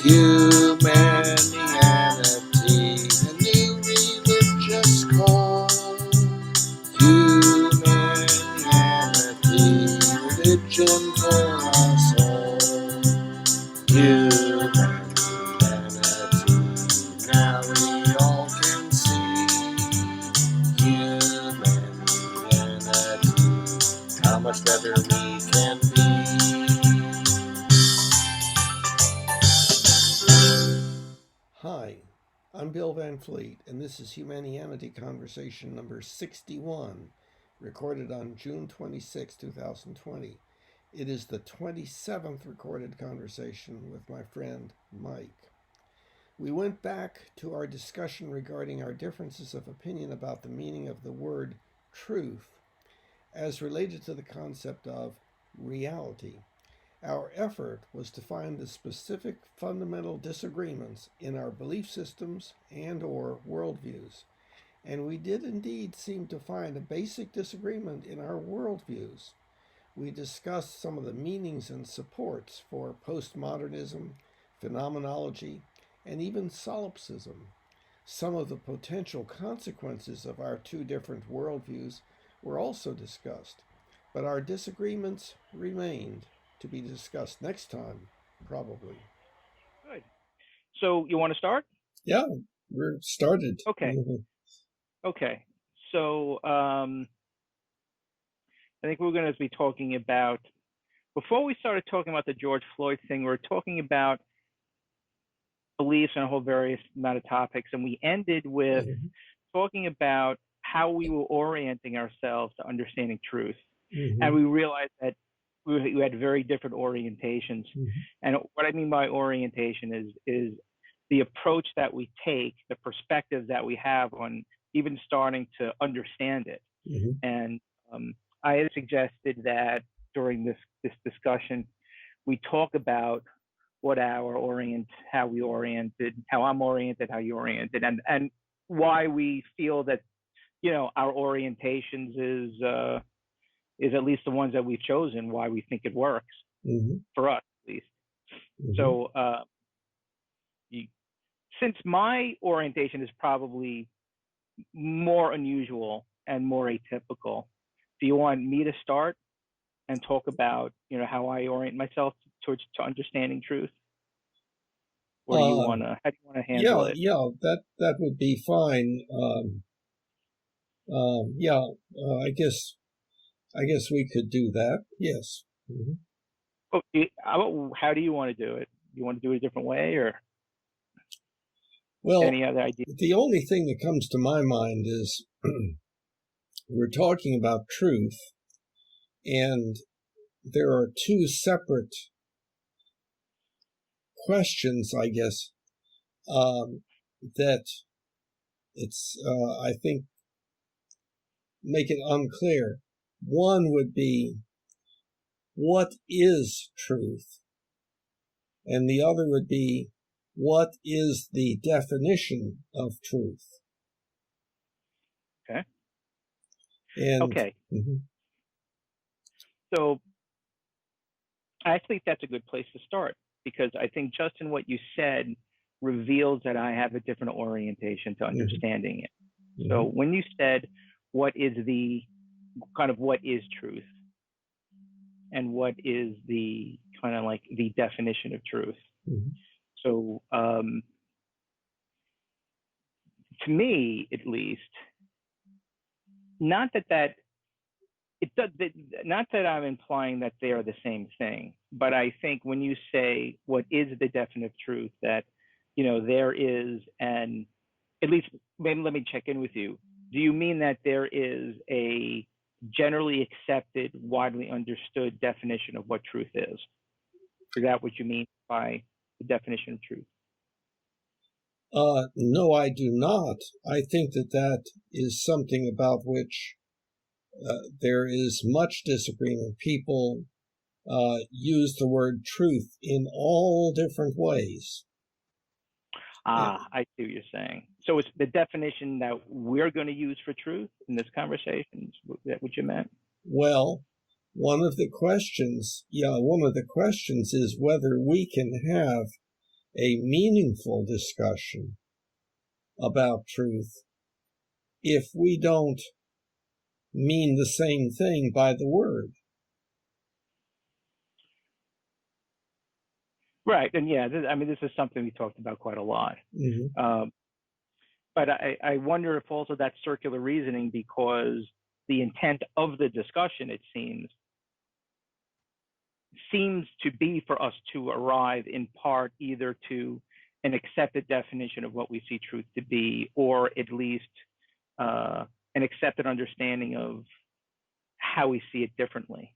Humanianity, a new religious call. Humanianity, religion for us all. Humanity, now we all can see. Humanity, how much better we can be. Hi, I'm Bill Van Fleet, and this is Humanianity Conversation number 61, recorded on June 26, 2020. It is the 27th recorded conversation with my friend Mike. We went back to our discussion regarding our differences of opinion about the meaning of the word truth as related to the concept of reality. Our effort was to find the specific fundamental disagreements in our belief systems and/or worldviews. And we did indeed seem to find a basic disagreement in our worldviews. We discussed some of the meanings and supports for postmodernism, phenomenology, and even solipsism. Some of the potential consequences of our two different worldviews were also discussed, but our disagreements remained to be discussed next time, probably. Good. So you want to start? Yeah, we're started. Okay. Okay. So I think we're going to be talking about, before we started talking about the George Floyd thing, we were talking about beliefs and a whole various amount of topics. And we ended with talking about how we were orienting ourselves to understanding truth. And we realized that we had very different orientations. And what I mean by orientation is the approach that we take, the perspective that we have on even starting to understand it. And I had suggested that during this discussion, we talk about what how I'm oriented, how you oriented, and why we feel that, our orientations is at least the ones that we've chosen, why we think it works for us, at least. So since my orientation is probably more unusual and more atypical, do you want me to start and talk about, how I orient myself to understanding truth? Or how do you want to handle it? Yeah, that would be fine. I guess we could do that. Yes. Oh, how do you want to do it? You want to do it a different way, or any other idea? The only thing that comes to my mind is we're talking about truth, and there are two separate questions, I guess, that it's, I think, make it unclear. One would be, what is truth? And the other would be, what is the definition of truth? Okay. Okay. So I think that's a good place to start, because I think just in what you said reveals that I have a different orientation to understanding it. So when you said, what is truth, and what is the kind of like the definition of truth? So to me, at least, not that I'm implying that they are the same thing, but I think when you say what is the definition of truth, that there is at least, maybe let me check in with you. Do you mean that there is a generally accepted, widely understood definition of what truth is? Is that what you mean by the definition of truth? No, I do not. I think that is something about which there is much disagreement. People use the word truth in all different ways. I see what you're saying. So it's the definition that we're going to use for truth in this conversation. Is that what you meant? Well, one of the questions is whether we can have a meaningful discussion about truth if we don't mean the same thing by the word. Right. And yeah, this is something we talked about quite a lot. Mm-hmm. But I wonder if also that's circular reasoning, because the intent of the discussion, it seems to be for us to arrive in part either to an accepted definition of what we see truth to be, or at least an accepted understanding of how we see it differently.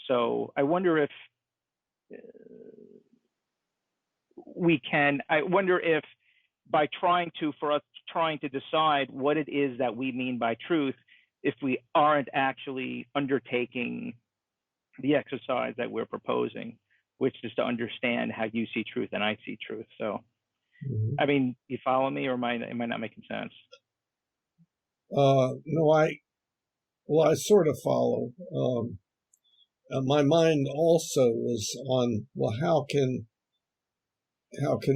So I wonder if I wonder if by trying to decide what it is that we mean by truth, if we aren't actually undertaking the exercise that we're proposing, which is to understand how you see truth and I see truth. So, Mm-hmm. I mean, you follow me, or am I not making sense? No, I sort of follow. My mind also was on, well, how can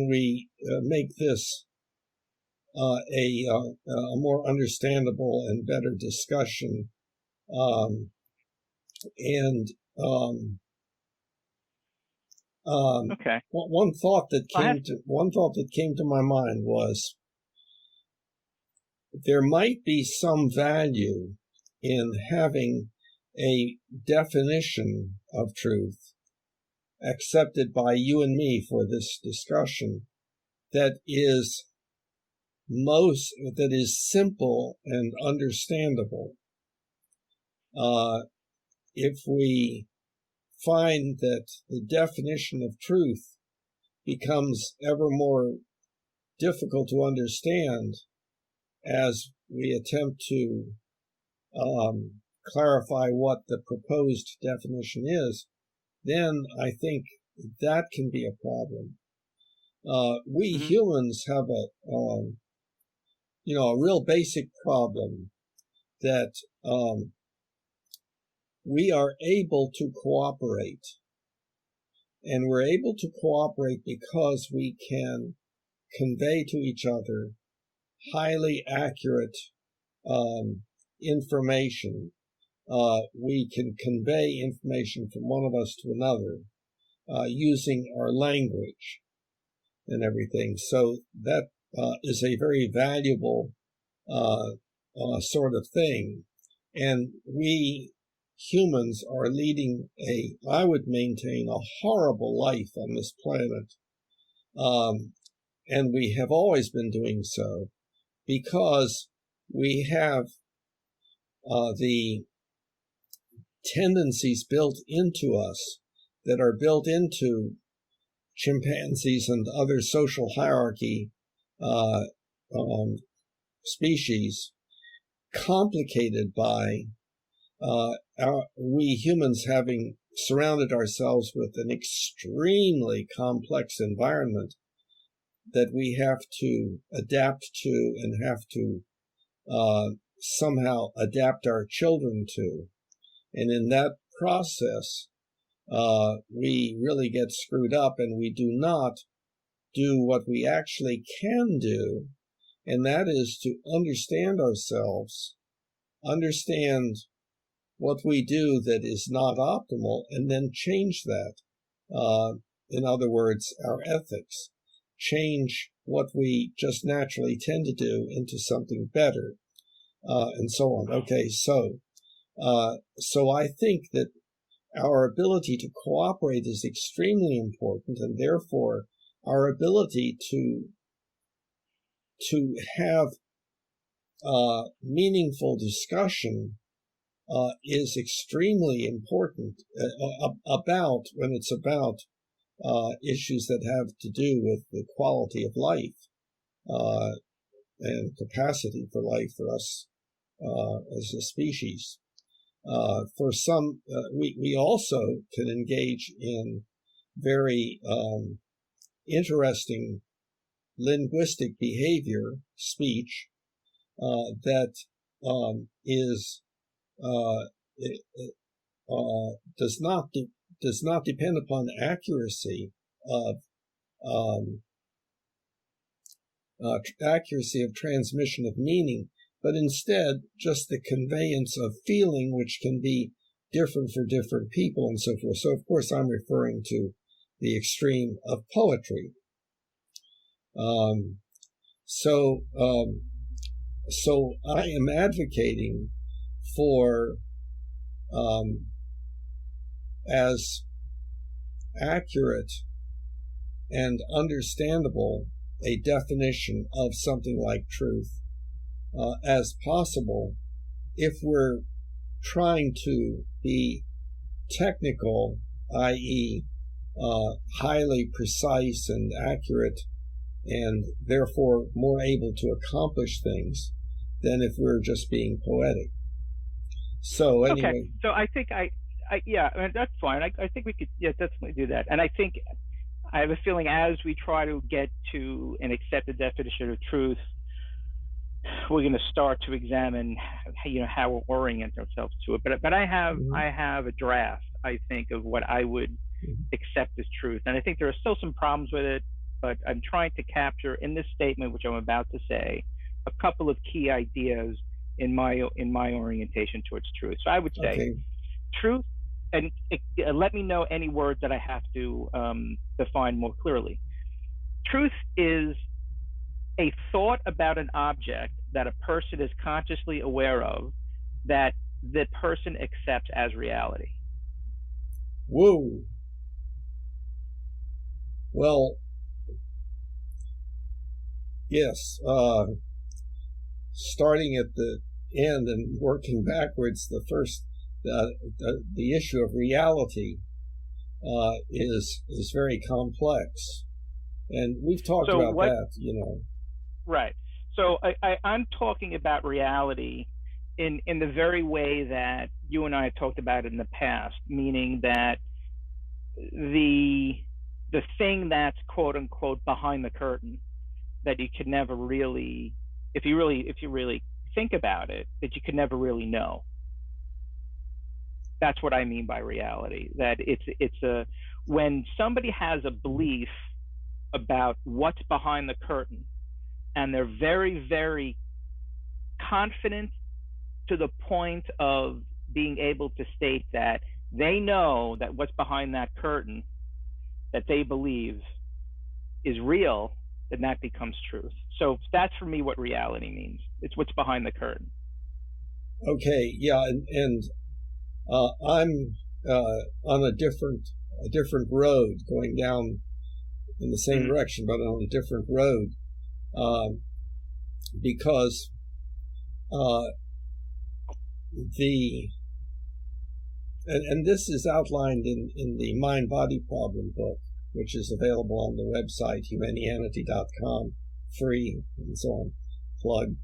we make this a more understandable and better discussion? And Okay. one thought that came to my mind was there might be some value in having a definition of truth accepted by you and me for this discussion that is simple and understandable. If we find that the definition of truth becomes ever more difficult to understand as we attempt to clarify what the proposed definition is, then I think that can be a problem. We humans have a real basic problem that we are able to cooperate. And we're able to cooperate because we can convey to each other highly accurate information. We can convey information from one of us to another using our language and everything. So that is a very valuable sort of thing. And we humans are leading I would maintain, a horrible life on this planet. And we have always been doing so because we have the tendencies built into us that are built into chimpanzees and other social hierarchy species, complicated by we humans having surrounded ourselves with an extremely complex environment that we have to adapt to and have to somehow adapt our children to. And in that process, we really get screwed up, and we do not do what we actually can do, and that is to understand ourselves, understand what we do that is not optimal, and then change that. In other words, our ethics. Change what we just naturally tend to do into something better, and so on. Okay, so I think that our ability to cooperate is extremely important, and therefore our ability to have meaningful discussion is extremely important about when it's about issues that have to do with the quality of life and capacity for life for us as a species. For some, we also can engage in very interesting linguistic behavior, speech, that does not depend upon accuracy of accuracy of transmission of meaning, but instead just the conveyance of feeling, which can be different for different people and so forth. So, of course, I'm referring to the extreme of poetry. So I am advocating for as accurate and understandable a definition of something like truth as possible if we're trying to be technical, i.e., highly precise and accurate, and therefore more able to accomplish things than if we're just being poetic. So anyway. Okay, so I think yeah, I mean, that's fine. I think we could, yeah, definitely do that. And I think I have a feeling as we try to get to an accepted definition of truth, we're going to start to examine, how we'll orient ourselves to it. But I have a draft, I think, of what I would accept as truth, and I think there are still some problems with it. But I'm trying to capture in this statement, which I'm about to say, a couple of key ideas in my orientation towards truth. So I would say truth, and let me know any words that I have to define more clearly. Truth is a thought about an object that a person is consciously aware of that the person accepts as reality. Whoa. Well, yes, starting at the end and working backwards, the issue of reality is very complex, and we've talked about that, Right. So I'm talking about reality in the very way that you and I have talked about it in the past, meaning that the thing that's quote unquote behind the curtain, that you could never really, if you really think about it, that you could never really know. That's what I mean by reality. That it's when somebody has a belief about what's behind the curtain, and they're very, very confident to the point of being able to state that they know that what's behind that curtain that they believe is real, then that becomes truth. So that's for me what reality means. It's what's behind the curtain. Okay, yeah, and I'm on a different road, going down in the same direction, but on a different road, because and this is outlined in the Mind-Body Problem book, which is available on the website Humanianity.com, free and so on. Plug.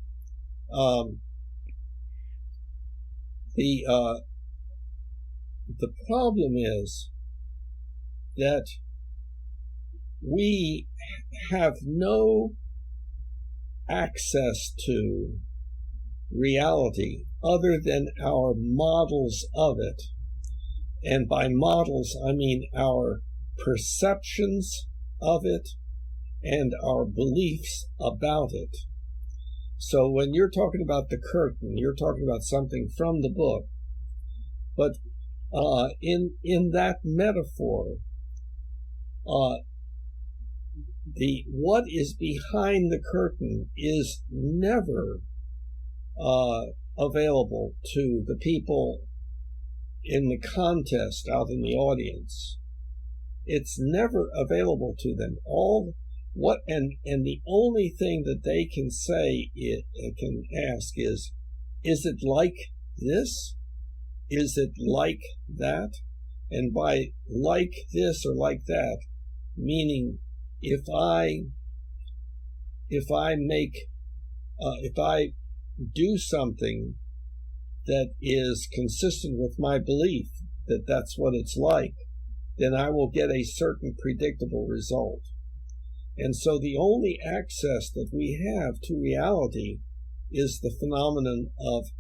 The problem is that we have no access to reality other than our models of it. And by models, I mean our perceptions of it and our beliefs about it. So when you're talking about the curtain, you're talking about something from the book. But in that metaphor, what is behind the curtain is never available to the people in the contest out in the audience. It's never available to them. And the only thing that they can say, can ask is it like this? Is it like that? And by like this or like that, meaning if I do something that is consistent with my belief that that's what it's like, then I will get a certain predictable result. And so the only access that we have to reality is the phenomenon of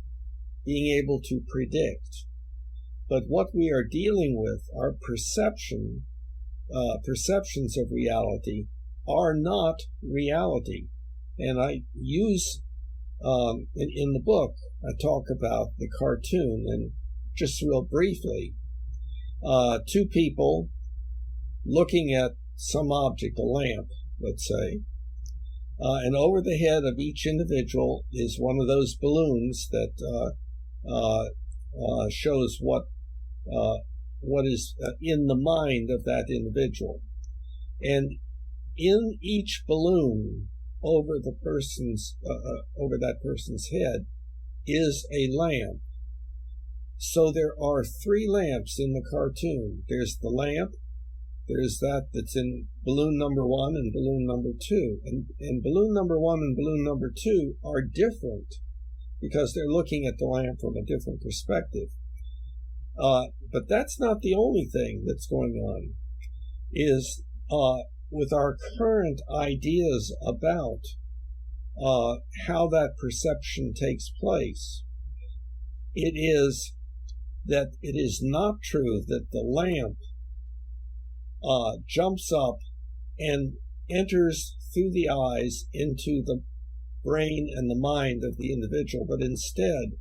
being able to predict. But what we are dealing with, our perceptions of reality, are not reality. And I use, in the book, I talk about the cartoon, and just real briefly, two people looking at some object, a lamp, let's say, and over the head of each individual is one of those balloons that shows what is in the mind of that individual. And in each balloon, over the person's over that person's head, is a lamp. So there are three lamps in the cartoon. There's the lamp, there's that's in balloon number 1 and balloon number 2. And balloon number 1 and balloon number 2 are different because they're looking at the lamp from a different perspective. But that's not the only thing that's going on. Is with our current ideas about how that perception takes place, it is that it is not true that the lamp jumps up and enters through the eyes into the brain and the mind of the individual, but instead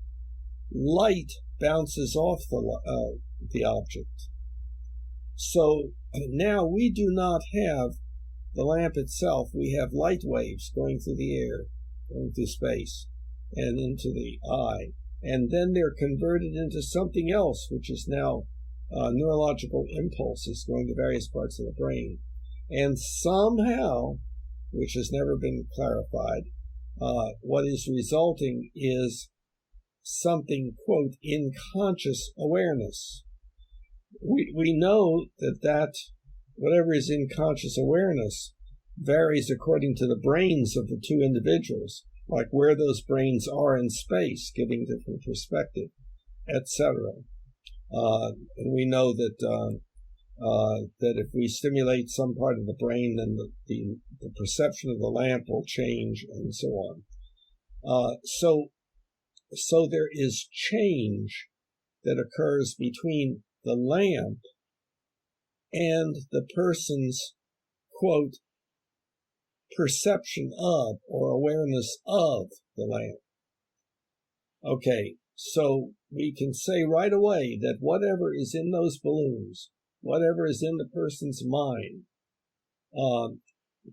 light bounces off the object. So now we do not have the lamp itself. We have light waves going through the air, going through space, and into the eye. And then they're converted into something else, which is now neurological impulses going to various parts of the brain. And somehow, which has never been clarified, what is resulting is something, quote, in conscious awareness. We know that whatever is in conscious awareness varies according to the brains of the two individuals, like where those brains are in space, giving different perspective, etc. And we know that that if we stimulate some part of the brain, then the perception of the lamp will change, and so on. So there is change that occurs between the lamp and the person's, quote, perception of or awareness of the lamp. Okay, so we can say right away that whatever is in those balloons, whatever is in the person's mind,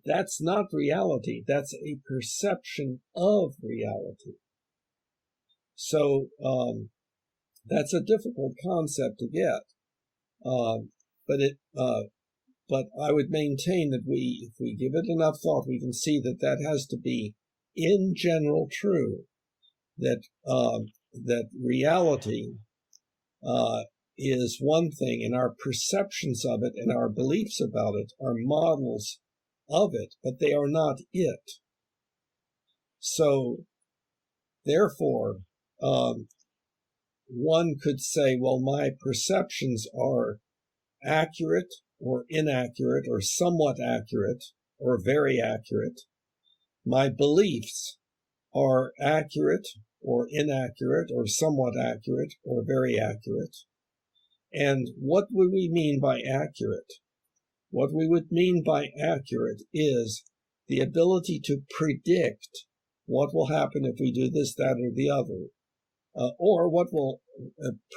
that's not reality. That's a perception of reality. So that's a difficult concept to get. But I would maintain that if we give it enough thought, we can see that has to be in general true. That reality is one thing, and our perceptions of it and our beliefs about it are models of it, but they are not it. So, therefore, one could say, well, my perceptions are accurate or inaccurate or somewhat accurate or very accurate. My beliefs are accurate or inaccurate or somewhat accurate or very accurate. And what would we mean by accurate? What we would mean by accurate is the ability to predict what will happen if we do this, that, or the other, or what will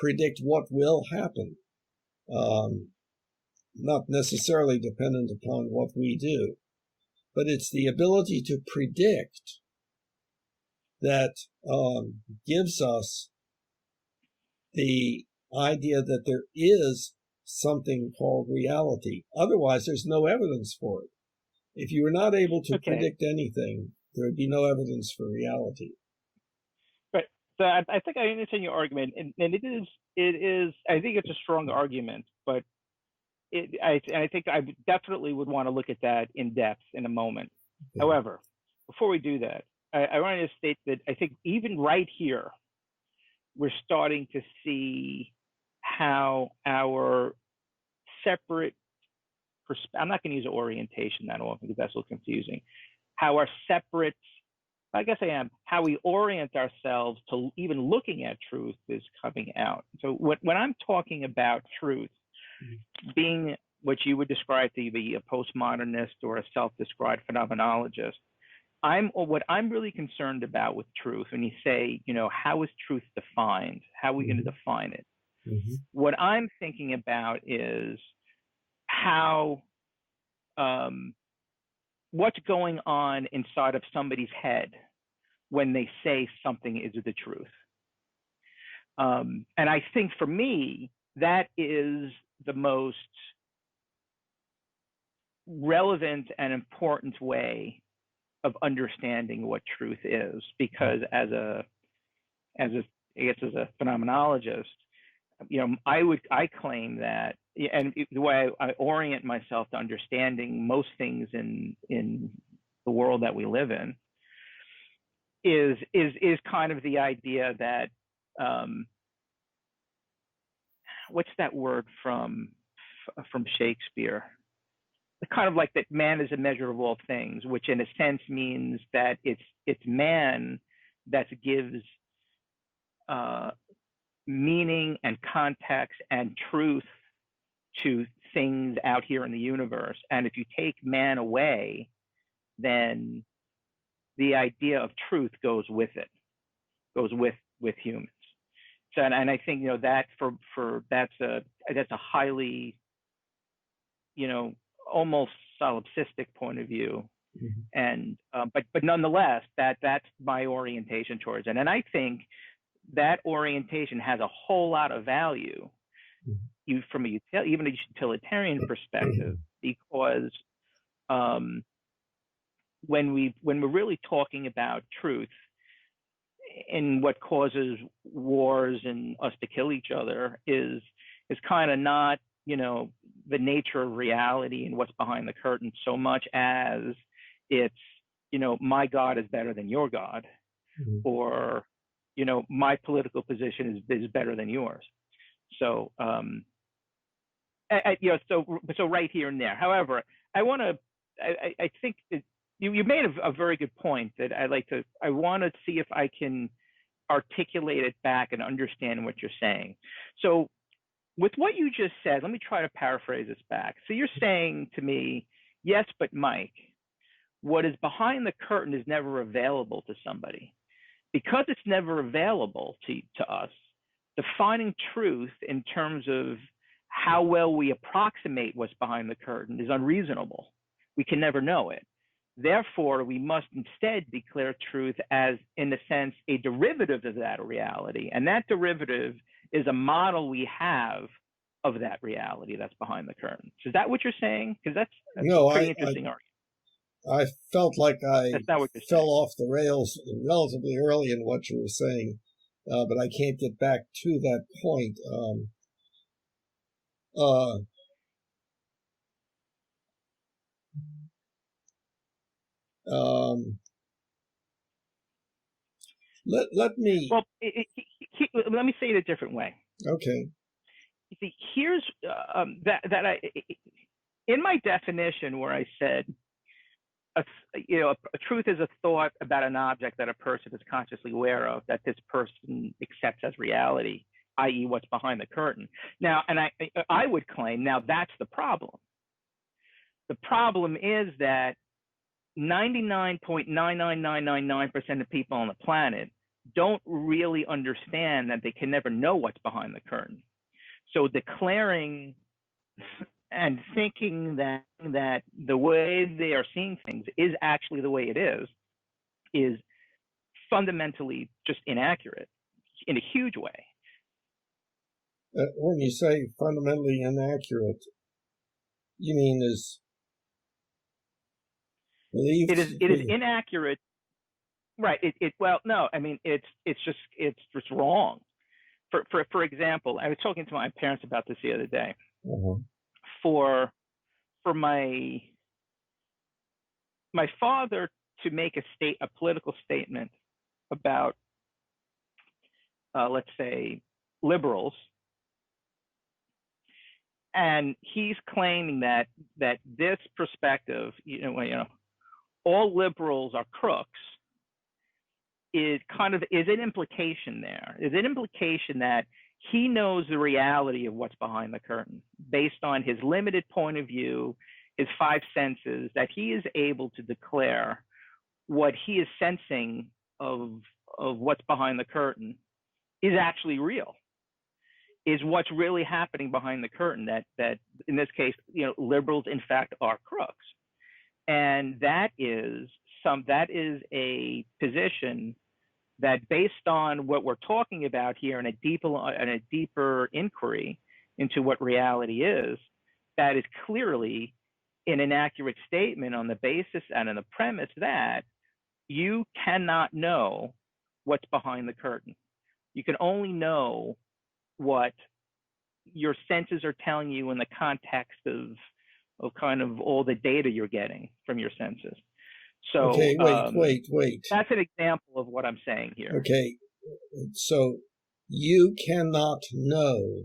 predict what will happen, not necessarily dependent upon what we do, but it's the ability to predict that gives us the idea that there is something called reality. Otherwise, there's no evidence for it. If you were not able to predict anything, there would be no evidence for reality. Right. So I think I understand your argument, and it is. I think it's a strong argument, but I think I definitely would want to look at that in depth in a moment. Okay. However, before we do that, I wanted to state that I think even right here, we're starting to see how our separate I'm not going to use orientation that often because that's a little confusing. How our separate, I guess I am, how we orient ourselves to even looking at truth is coming out. So when I'm talking about truth, being what you would describe to be a postmodernist or a self-described phenomenologist, what I'm really concerned about with truth, when you say, how is truth defined? How are we going to define it? What I'm thinking about is how what's going on inside of somebody's head when they say something is the truth. And I think for me, that is the most relevant and important way of understanding what truth is, because as a phenomenologist, I claim that, and the way I orient myself to understanding most things in the world that we live in is kind of the idea that what's that word from Shakespeare? Kind of like that man is a measure of all things, which in a sense means that it's man that gives meaning and context and truth to things out here in the universe. And if you take man away, then the idea of truth goes with it, goes with humans. So, and I think that that's a highly almost solipsistic point of view, and but nonetheless that's my orientation towards it, and I think that orientation has a whole lot of value, from even a utilitarian perspective, because when we're really talking about truth and what causes wars and us to kill each other is kind of not the nature of reality and what's behind the curtain so much as it's my God is better than your God, or my political position is better than yours. So so right here and there. However, I think that you made a very good point that I want to see if I can articulate it back and understand what you're saying. So with what you just said, let me try to paraphrase this back. So you're saying to me, yes, but Mike, what is behind the curtain is never available to somebody. Because it's never available to us, defining truth in terms of how well we approximate what's behind the curtain is unreasonable. We can never know it. Therefore, we must instead declare truth as, in a sense, a derivative of that reality. And that derivative is a model we have of that reality that's behind the curtain. So is that what you're saying? Because that's a pretty interesting argument. I felt like I fell saying. off the rails relatively early in what you were saying, but I can't get back to that point. Let me. Well, let me say it a different way. Okay. You see, here's in my definition where I said, a truth is a thought about an object that a person is consciously aware of, that this person accepts as reality, i.e., what's behind the curtain. Now, and I would claim now that's the problem. The problem is that 99.99999% of people on the planet don't really understand that they can never know what's behind the curtain. So declaring and thinking that the way they are seeing things is actually the way it is fundamentally just inaccurate in a huge way. When you say fundamentally inaccurate, you mean is believed? It is inaccurate, right? Well, no, I mean it's just wrong. For example, I was talking to my parents about this the other day. For my father to make a political statement about, let's say, liberals, and he's claiming that this perspective, all liberals are crooks, is an implication there. Is an implication that he knows the reality of what's behind the curtain based on his limited point of view, his five senses, that he is able to declare what he is sensing of what's behind the curtain is actually real, is what's really happening behind the curtain, that in this case, liberals in fact are crooks. And that is a position that, based on what we're talking about here, and a deeper inquiry into what reality is, that is clearly an inaccurate statement on the basis and on the premise that you cannot know what's behind the curtain. You can only know what your senses are telling you in the context of kind of all the data you're getting from your senses. So okay, wait. That's an example of what I'm saying here. Okay, so you cannot know.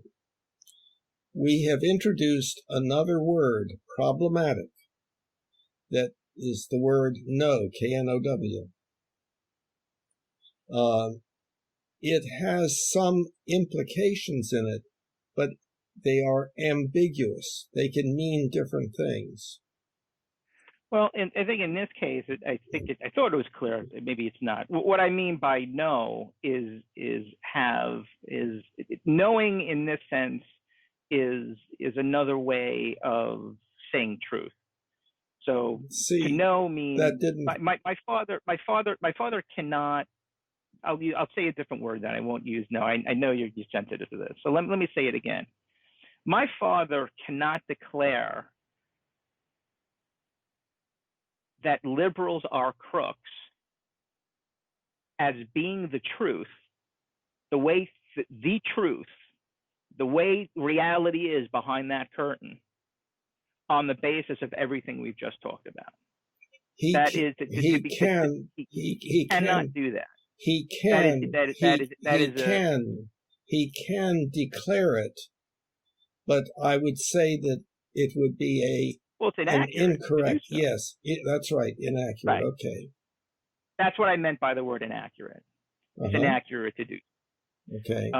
We have introduced another word, problematic, that is the word know, K-N-O-W. It has some implications in it, but they are ambiguous. They can mean different things. Well, I think in this case, I thought it was clear. Maybe it's not. What I mean by know is knowing in this sense is another way of saying truth. So to know means that didn't. My father cannot. I'll say a different word that I won't use. No, I know you're sensitive to this. So let me say it again. My father cannot declare that liberals are crooks as being the truth, the way reality is behind that curtain, on the basis of everything we've just talked about. He cannot do that. He can declare it, but I would say that it would be an incorrect. Yes, that's right. Inaccurate. Right. Okay. That's what I meant by the word inaccurate. It's inaccurate to do. Okay.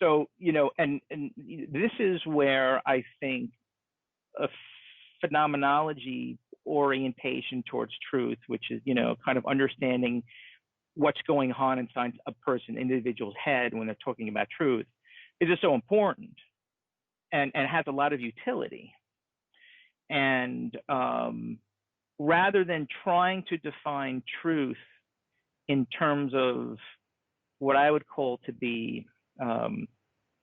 So, and this is where I think a phenomenology orientation towards truth, which is, kind of understanding what's going on inside a person, individual's head when they're talking about truth, is just so important and has a lot of utility. And rather than trying to define truth in terms of what I would call to be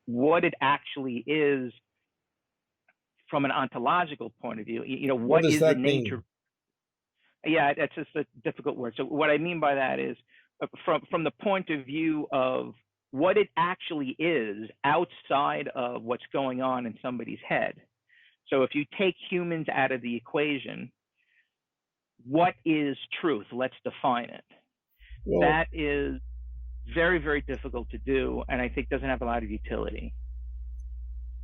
what it actually is from an ontological point of view, what is the nature? Yeah, that's just a difficult word. So what I mean by that is from the point of view of what it actually is outside of what's going on in somebody's head. So if you take humans out of the equation, what is truth? Let's define it. Well, that is very, very difficult to do, and I think doesn't have a lot of utility.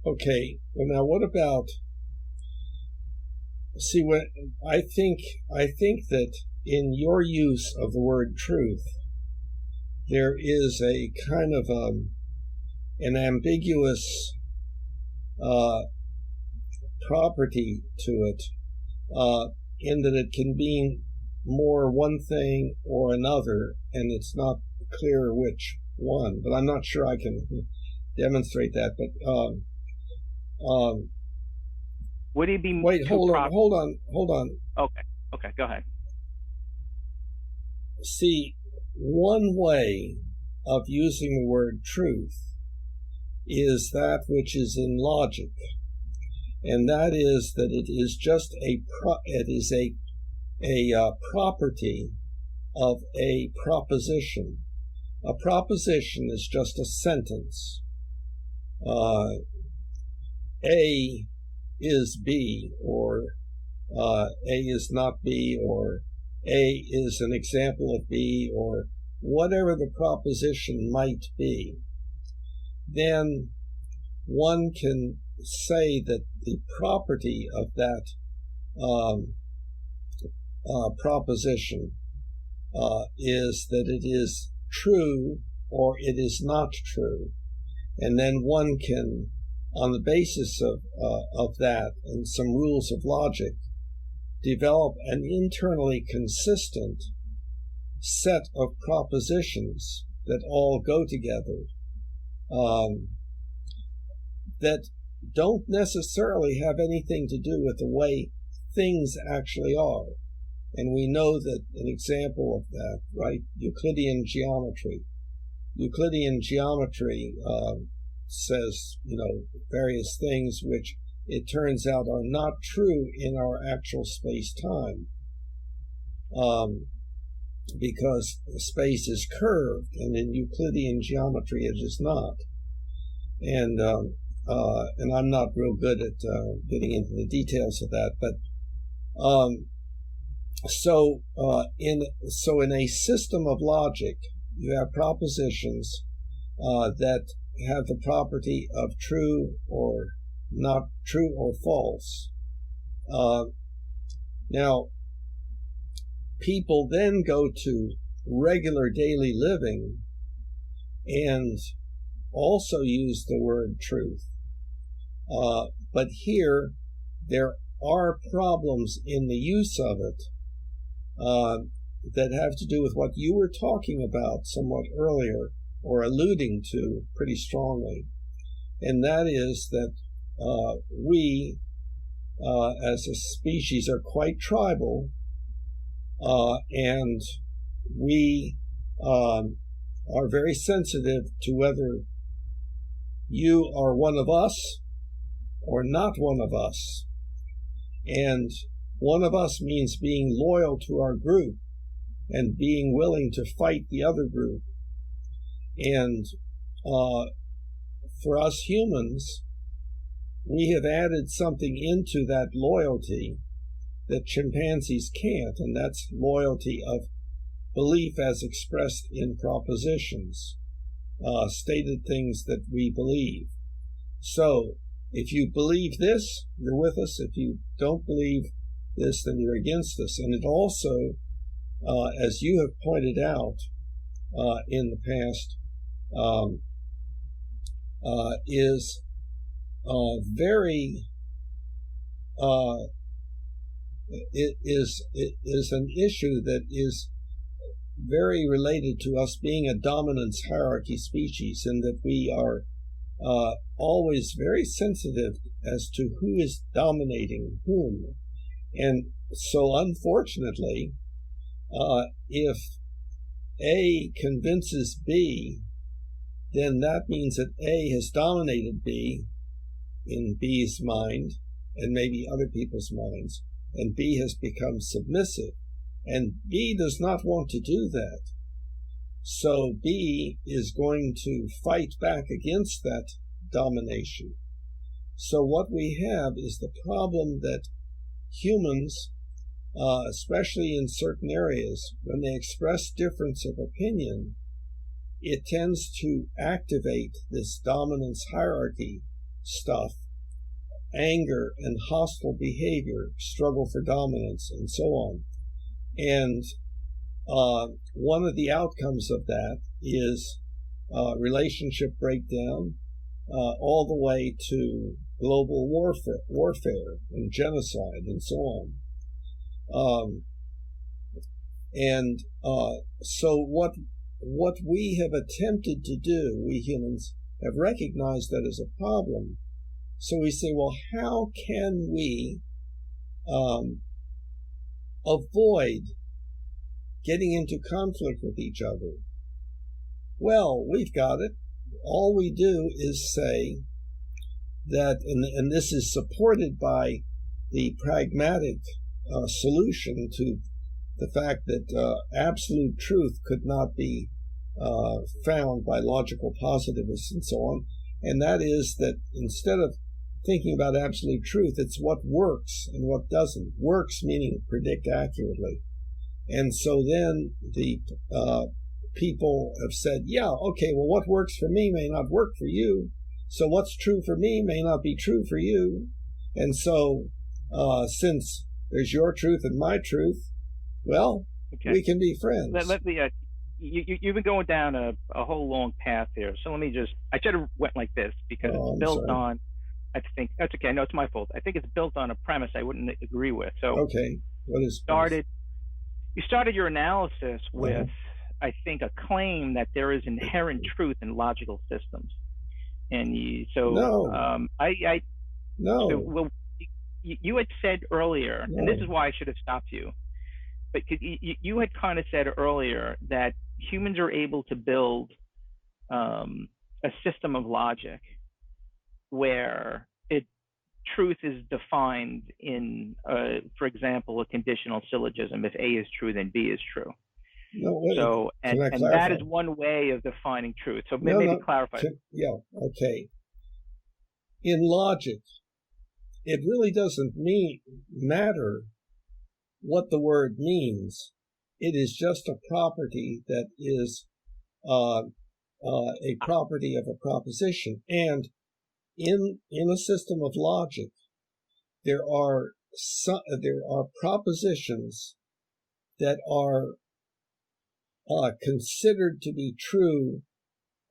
Okay. Well, now what about? See, what I think that in your use of the word truth, there is a kind of an ambiguous property to it, in that it can mean more one thing or another, and it's not clear which one. But I'm not sure I can demonstrate that. But would it be? Wait, hold on. Okay, go ahead. See, one way of using the word truth is that which is in logic, and that is that it is just a property of a proposition. A proposition is just a sentence. A is B, or A is not B, or A is an example of B, or whatever the proposition might be. Then one can say that the property of that proposition is that it is true or it is not true. And then one can, on the basis of that and some rules of logic, develop an internally consistent set of propositions that all go together, that don't necessarily have anything to do with the way things actually are. And we know that an example of that, right? Euclidean geometry. Euclidean geometry says, various things which it turns out are not true in our actual space-time, because space is curved, and in Euclidean geometry it is not. And I'm not real good at getting into the details of that, but so in a system of logic, you have propositions that have the property of true or not true or false. Now, people then go to regular daily living and also use the word truth. But here, there are problems in the use of it that have to do with what you were talking about somewhat earlier, or alluding to pretty strongly. And that is that we, as a species, are quite tribal, and we are very sensitive to whether you are one of us or not one of us. And one of us means being loyal to our group and being willing to fight the other group. And for us humans, we have added something into that loyalty that chimpanzees can't, and that's loyalty of belief as expressed in propositions, stated things that we believe. So if you believe this, you're with us. If you don't believe this, then you're against us. And it also, as you have pointed out in the past, is very it is an issue that is very related to us being a dominance hierarchy species, and that we are always very sensitive as to who is dominating whom. And so unfortunately, if A convinces B, then that means that A has dominated B in B's mind, and maybe other people's minds, and B has become submissive. And B does not want to do that. So B is going to fight back against that domination. So what we have is the problem that humans, especially in certain areas, when they express difference of opinion, it tends to activate this dominance hierarchy stuff, anger and hostile behavior, struggle for dominance, and so on. And one of the outcomes of that is relationship breakdown, all the way to global warfare and genocide and so on. So what we have attempted to do, we humans have recognized that as a problem. So we say, well, how can we avoid getting into conflict with each other? Well, we've got it. All we do is say that, and this is supported by the pragmatic solution to the fact that absolute truth could not be found by logical positivists and so on, and that is that instead of thinking about absolute truth, it's what works and what doesn't. Works meaning predict accurately. And so then the people have said, yeah, okay, well, what works for me may not work for you. So what's true for me may not be true for you. And so since there's your truth and my truth, well, okay, we can be friends. You've been going down a whole long path here. So let me I should have went like this because it's built on, I think, that's okay, no, it's my fault. I think it's built on a premise I wouldn't agree with. So okay. What is started you started your analysis with, I think, a claim that there is inherent truth in logical systems, and you had said earlier, and this is why I should have stopped you, but you had kind of said earlier that humans are able to build a system of logic where truth is defined in, for example, a conditional syllogism. If A is true, then B is true. So, and that is one way of defining truth. So maybe clarify. Okay. In logic, it really doesn't matter what the word means. It is just a property that is a property of a proposition. And in a system of logic, there are propositions that are considered to be true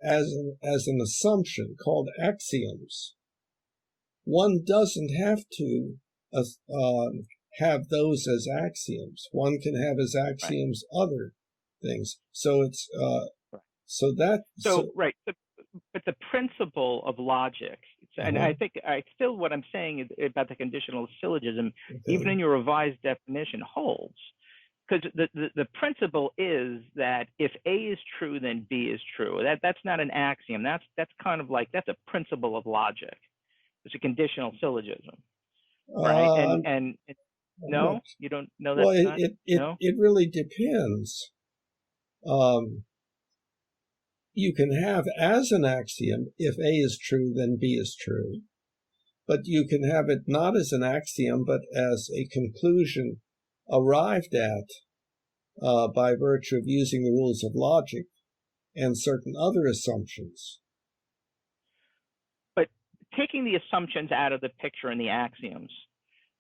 as an assumption, called axioms. One doesn't have to have those as axioms. One can have as axioms other things. So it's but the principle of logic, and I think what I'm saying about the conditional syllogism, even in your revised definition, holds. Because the principle is that if A is true, then B is true. That's not an axiom. That's kind of like, that's a principle of logic. It's a conditional syllogism, right? And no, you don't know that. Well, it really depends. You can have as an axiom, if A is true, then B is true. But you can have it not as an axiom, but as a conclusion arrived at by virtue of using the rules of logic and certain other assumptions. But taking the assumptions out of the picture and the axioms,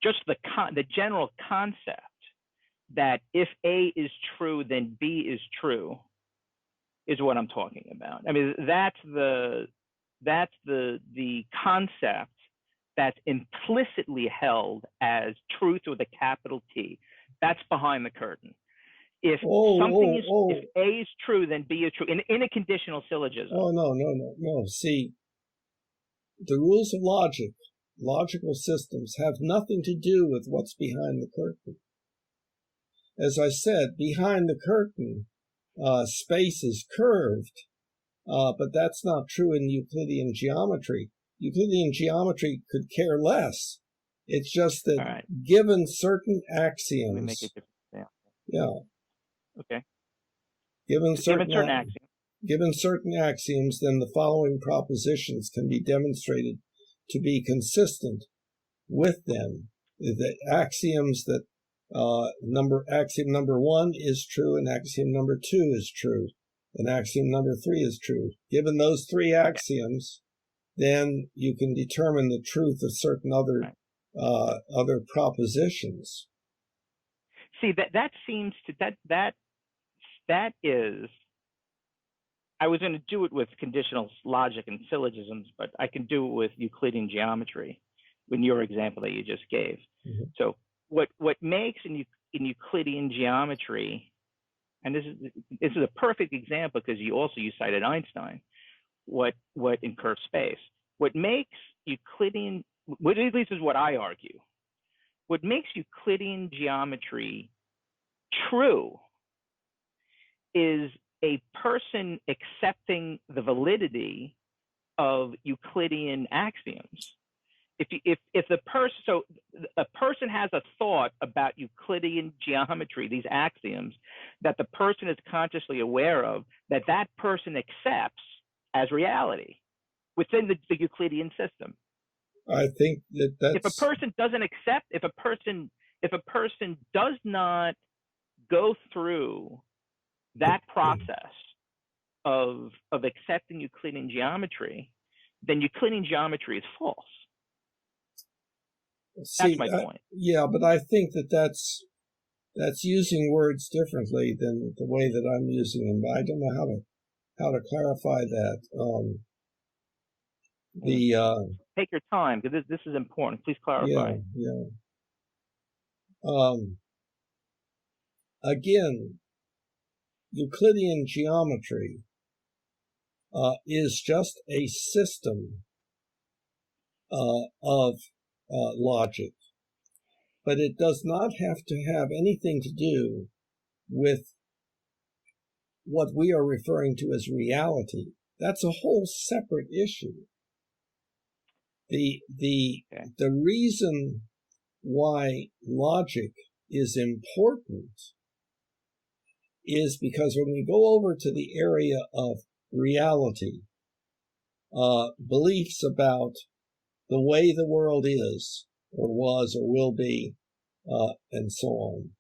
just the general concept that if A is true, then B is true, is what I'm talking about. I mean, that's the concept that's implicitly held as truth with a capital T. That's behind the curtain. If if A is true, then B is true in a conditional syllogism. No. See, the rules of logic, logical systems, have nothing to do with what's behind the curtain. As I said, behind the curtain, space is curved, but that's not true in Euclidean geometry. Euclidean geometry could care less. It's just that given certain axioms, let me make it different. Okay. Given certain axioms, then the following propositions can be demonstrated to be consistent with them. The axioms that axiom number 1 is true, and axiom number 2 is true, and axiom number 3 is true. Given those 3 axioms, then you can determine the truth of certain other propositions. See, that seems to that is. I was going to do it with conditional logic and syllogisms, but I can do it with Euclidean geometry, in your example that you just gave. Mm-hmm. So what makes in Euclidean geometry, and this is a perfect example because you cited Einstein, what in curved space, what makes Euclidean, what at least is what I argue, what makes Euclidean geometry true is a person accepting the validity of Euclidean axioms. If the person, so a person has a thought about Euclidean geometry, these axioms, that the person is consciously aware of, that person accepts as reality within the Euclidean system. I think that's... If a person doesn't accept, if a person does not go through that process of accepting Euclidean geometry, then Euclidean geometry is false. That's my point. Yeah, but I think that's using words differently than the way that I'm using them. But I don't know how to clarify that. Take your time, because this is important. Please clarify. Yeah. again, Euclidean geometry is just a system of logic, but it does not have to have anything to do with what we are referring to as reality. That's a whole separate issue. The reason why logic is important is because when we go over to the area of reality, beliefs about the way the world is, or was, or will be, and so on,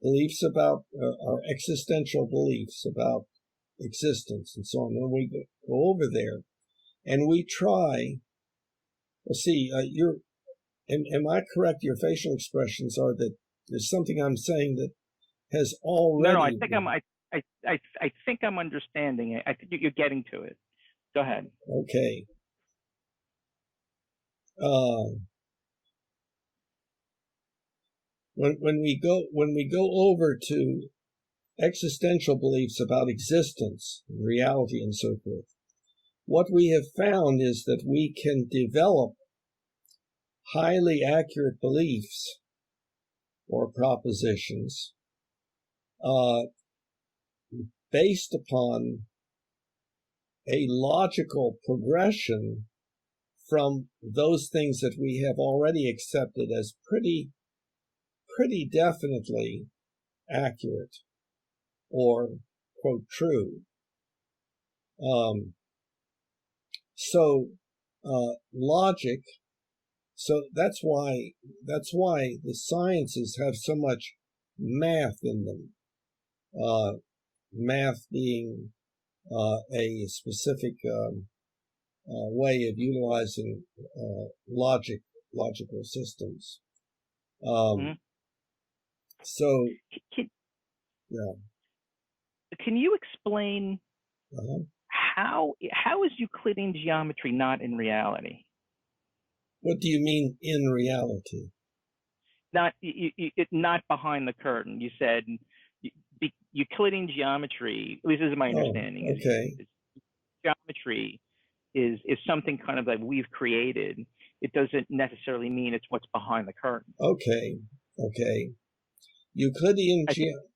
beliefs about our existential beliefs about existence and so on, when we go over there and we try, let's see, am I correct? Your facial expressions are that there's something I'm saying that has already. No, I think I'm understanding it. I think you're getting to it. Go ahead. Okay. When we go over to existential beliefs about existence, reality, and so forth, what we have found is that we can develop highly accurate beliefs or propositions based upon a logical progression from those things that we have already accepted as pretty definitely accurate or, quote, true. Logic, so that's why the sciences have so much math in them. Math being a specific way of utilizing logical systems. So, yeah. Can you explain how is Euclidean geometry not in reality? What do you mean in reality? Not behind the curtain. You said Euclidean geometry, at least this is my understanding. Okay. Geometry is something kind of like we've created. It doesn't necessarily mean it's what's behind the curtain. Okay. Euclidean geometry.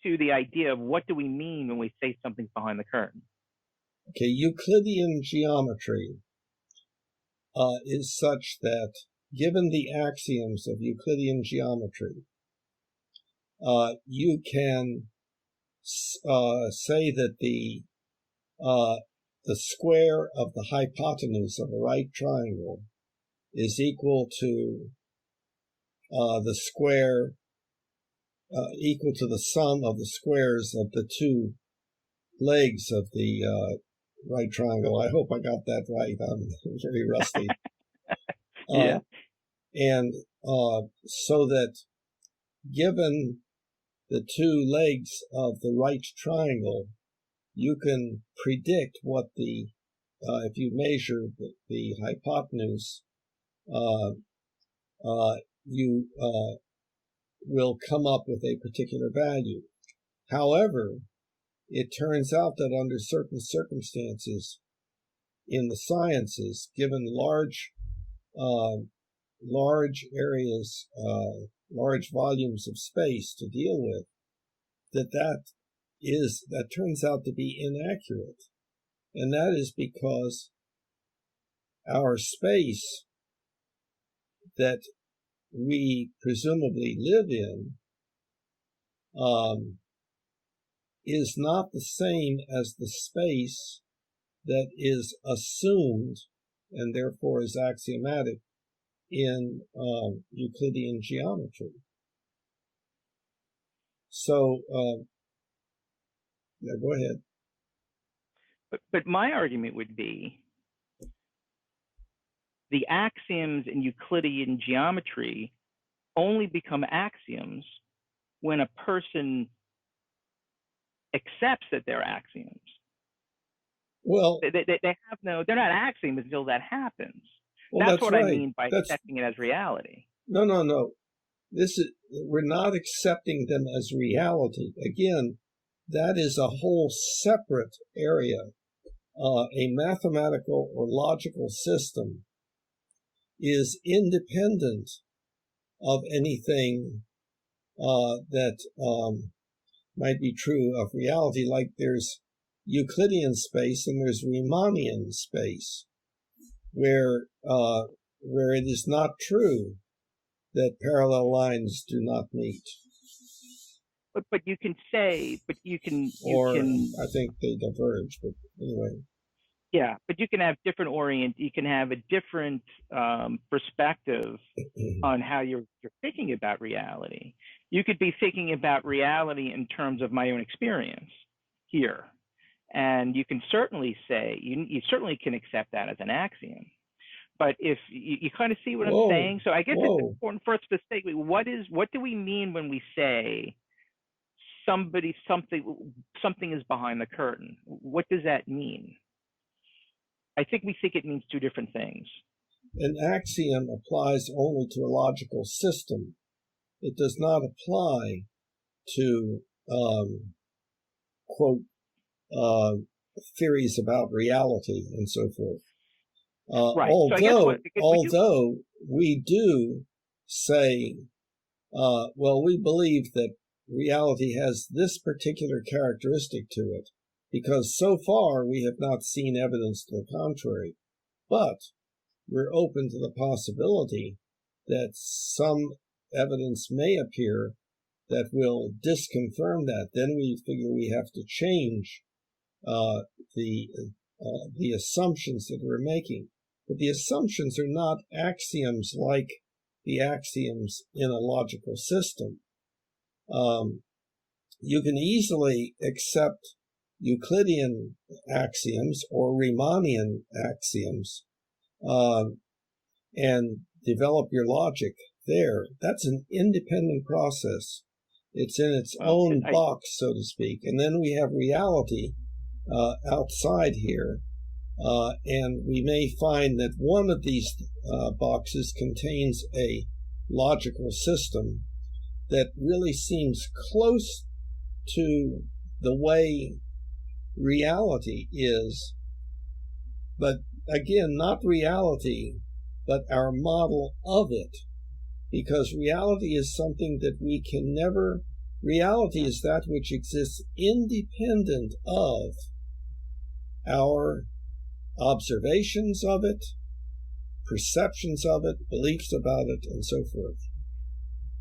To the idea of what do we mean when we say something's behind the curtain? Okay, Euclidean geometry is such that, given the axioms of Euclidean geometry, you can say that the square of the hypotenuse of a right triangle is equal to the square equal to the sum of the squares of the two legs of the right triangle. I hope I got that right. I'm very rusty. Yeah. And so that given the two legs of the right triangle, you can predict what the, if you measure the hypotenuse, you will come up with a particular value. However, it turns out that under certain circumstances in the sciences, given large areas, large volumes of space to deal with, that turns out to be inaccurate. And that is because our space that we presumably live in is not the same as the space that is assumed and therefore is axiomatic in Euclidean geometry. So, yeah, go ahead. But my argument would be the axioms in Euclidean geometry only become axioms when a person accepts that they're axioms. Well, they have no, they're not axioms until that happens. Well, that's what right. I mean by accepting it as reality. No. we're not accepting them as reality. Again, that is a whole separate area. A mathematical or logical system is independent of anything that might be true of reality. Like there's Euclidean space and there's Riemannian space, where it is not true that parallel lines do not meet. But you can say, but you can, I think they diverge, but anyway. Yeah, but you can have you can have a different perspective on how you're thinking about reality. You could be thinking about reality in terms of my own experience here. And you can certainly say, you certainly can accept that as an axiom. But if you kind of see what I'm saying, so I guess it's important for us to say, what do we mean when we say something is behind the curtain? What does that mean? I think we think it means two different things. An axiom applies only to a logical system. It does not apply to, quote, theories about reality and so forth. Right. Although we do say, well, we believe that reality has this particular characteristic to it, because so far we have not seen evidence to the contrary. But we're open to the possibility that some evidence may appear that will disconfirm that. Then we figure we have to change the assumptions that we're making. But the assumptions are not axioms like the axioms in a logical system. You can easily accept Euclidean axioms or Riemannian axioms and develop your logic there. That's an independent process. It's in its own box, so to speak. And then we have reality outside here. And we may find that one of these boxes contains a logical system that really seems close to the way reality is, but again, not reality, but our model of it, because reality is something that we can never, reality is that which exists independent of our observations of it, perceptions of it, beliefs about it, and so forth.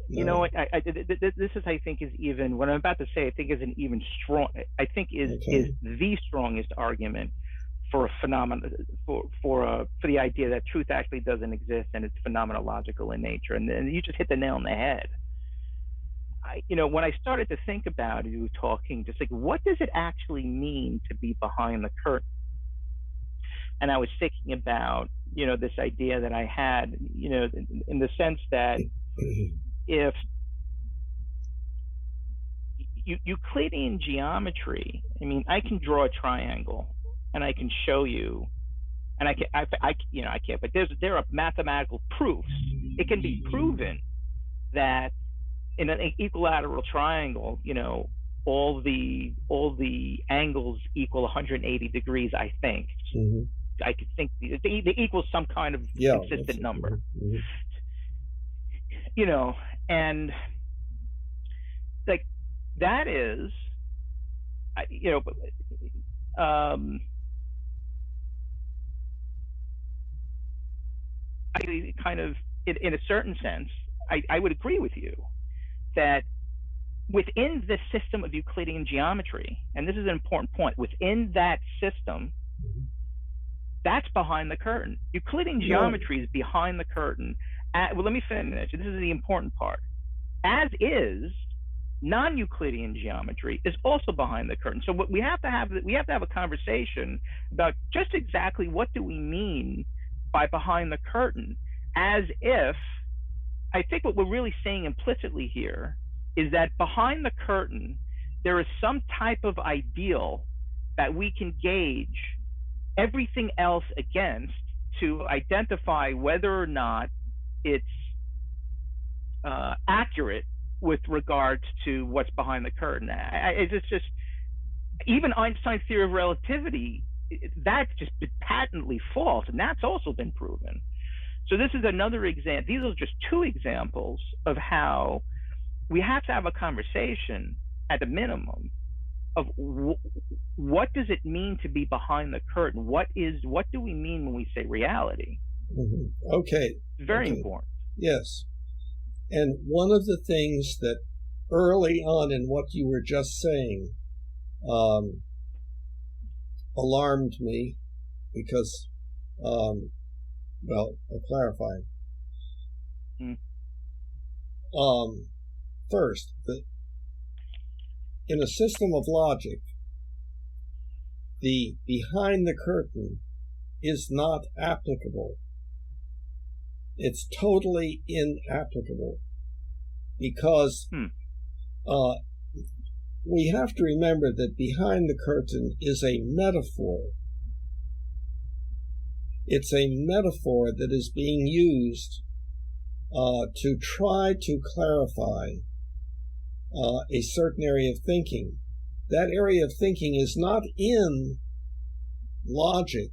You know what? This is, I think, is even what I'm about to say. I think is an even strong. I think is the strongest argument for a phenomenon for the idea that truth actually doesn't exist and it's phenomenological in nature. And then you just hit the nail on the head. When I started to think about you talking, just like, what does it actually mean to be behind the curtain? And I was thinking about, this idea that I had, in the sense that if Euclidean geometry, I can draw a triangle and I can show you, and I can't, but there are mathematical proofs. It can be proven that in an equilateral triangle, all the angles equal 180 degrees, I think. Mm-hmm. I could think they equal some kind of consistent number. Mm-hmm. And like that is, I kind of, in a certain sense, I would agree with you that within the system of Euclidean geometry, and this is an important point, within that system, that's behind the curtain. Euclidean geometry is behind the curtain. Well, let me finish. This is the important part. As is, non-Euclidean geometry is also behind the curtain. So what we have to have a conversation about just exactly what do we mean by behind the curtain, as if, I think what we're really saying implicitly here is that behind the curtain, there is some type of ideal that we can gauge everything else against to identify whether or not it's accurate with regards to what's behind the curtain. It's just even Einstein's theory of relativity, that's just patently false, and that's also been proven. So this is another example. These are just two examples of how we have to have a conversation at a minimum of what does it mean to be behind the curtain? What do we mean when we say reality? Mm-hmm. Okay. It's very important. Yes. And one of the things that early on in what you were just saying alarmed me because, well, I'll clarify. First, in a system of logic, the behind the curtain is not applicable. It's totally inapplicable because we have to remember that behind the curtain is a metaphor. It's a metaphor that is being used to try to clarify a certain area of thinking. That area of thinking is not in logic.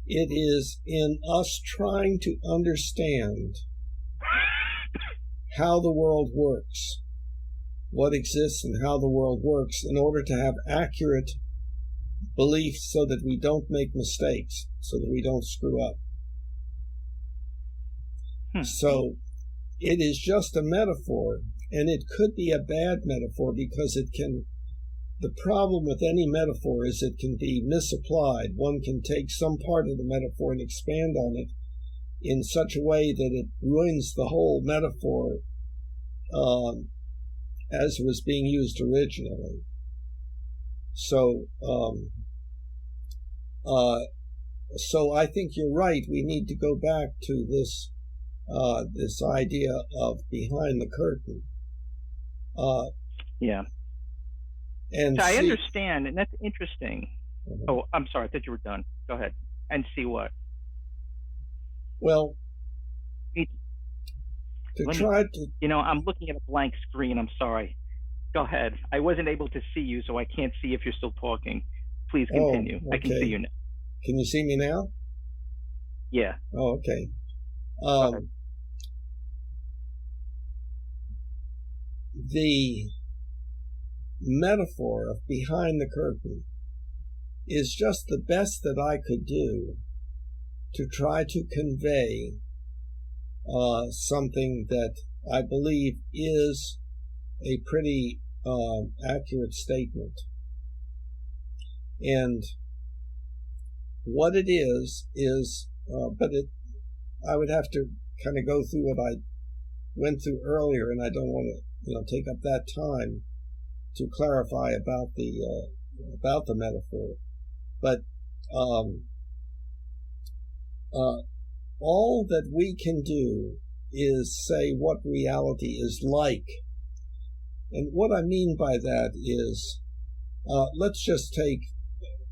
It is in us trying to understand how the world works, what exists and how the world works, in order to have accurate beliefs so that we don't make mistakes, so that we don't screw up. So it is just a metaphor, and it could be a bad metaphor because the problem with any metaphor is it can be misapplied. One can take some part of the metaphor and expand on it in such a way that it ruins the whole metaphor as it was being used originally. So I think you're right. We need to go back to this idea of behind the curtain. And so I understand, and that's interesting. Oh, I'm sorry. I thought you were done. Go ahead. And see what? Well, I'm looking at a blank screen. I'm sorry. Go ahead. I wasn't able to see you, so I can't see if you're still talking. Please continue. Oh, okay. I can see you now. Can you see me now? Yeah. Oh, okay. The metaphor of behind the curtain is just the best that I could do to try to convey something that I believe is a pretty accurate statement. And what it is, I would have to kind of go through what I went through earlier, and I don't want to take up that time to clarify about the metaphor. But all that we can do is say what reality is like. And what I mean by that is, let's just take,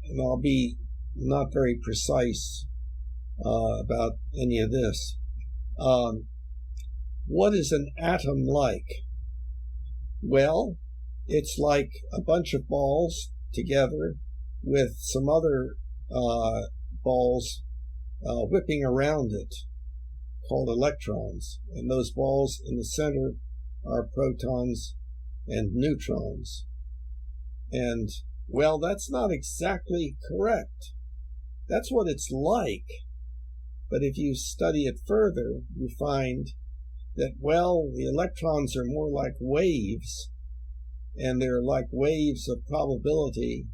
and I'll be not very precise about any of this. What is an atom like? Well, it's like a bunch of balls together with some other balls whipping around it, called electrons. And those balls in the center are protons and neutrons. And, well, that's not exactly correct. That's what it's like. But if you study it further, you find that, well, the electrons are more like waves, and they're like waves of probability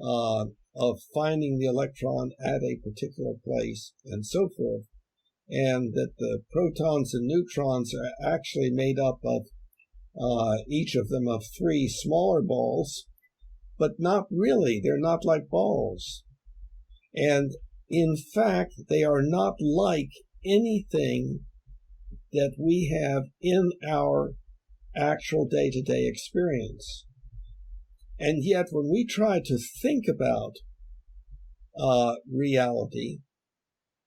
of finding the electron at a particular place, and so forth. And that the protons and neutrons are actually made up of each of them of three smaller balls, but not really. They're not like balls. And in fact, they are not like anything that we have in our actual day-to-day experience. And yet, when we try to think about reality,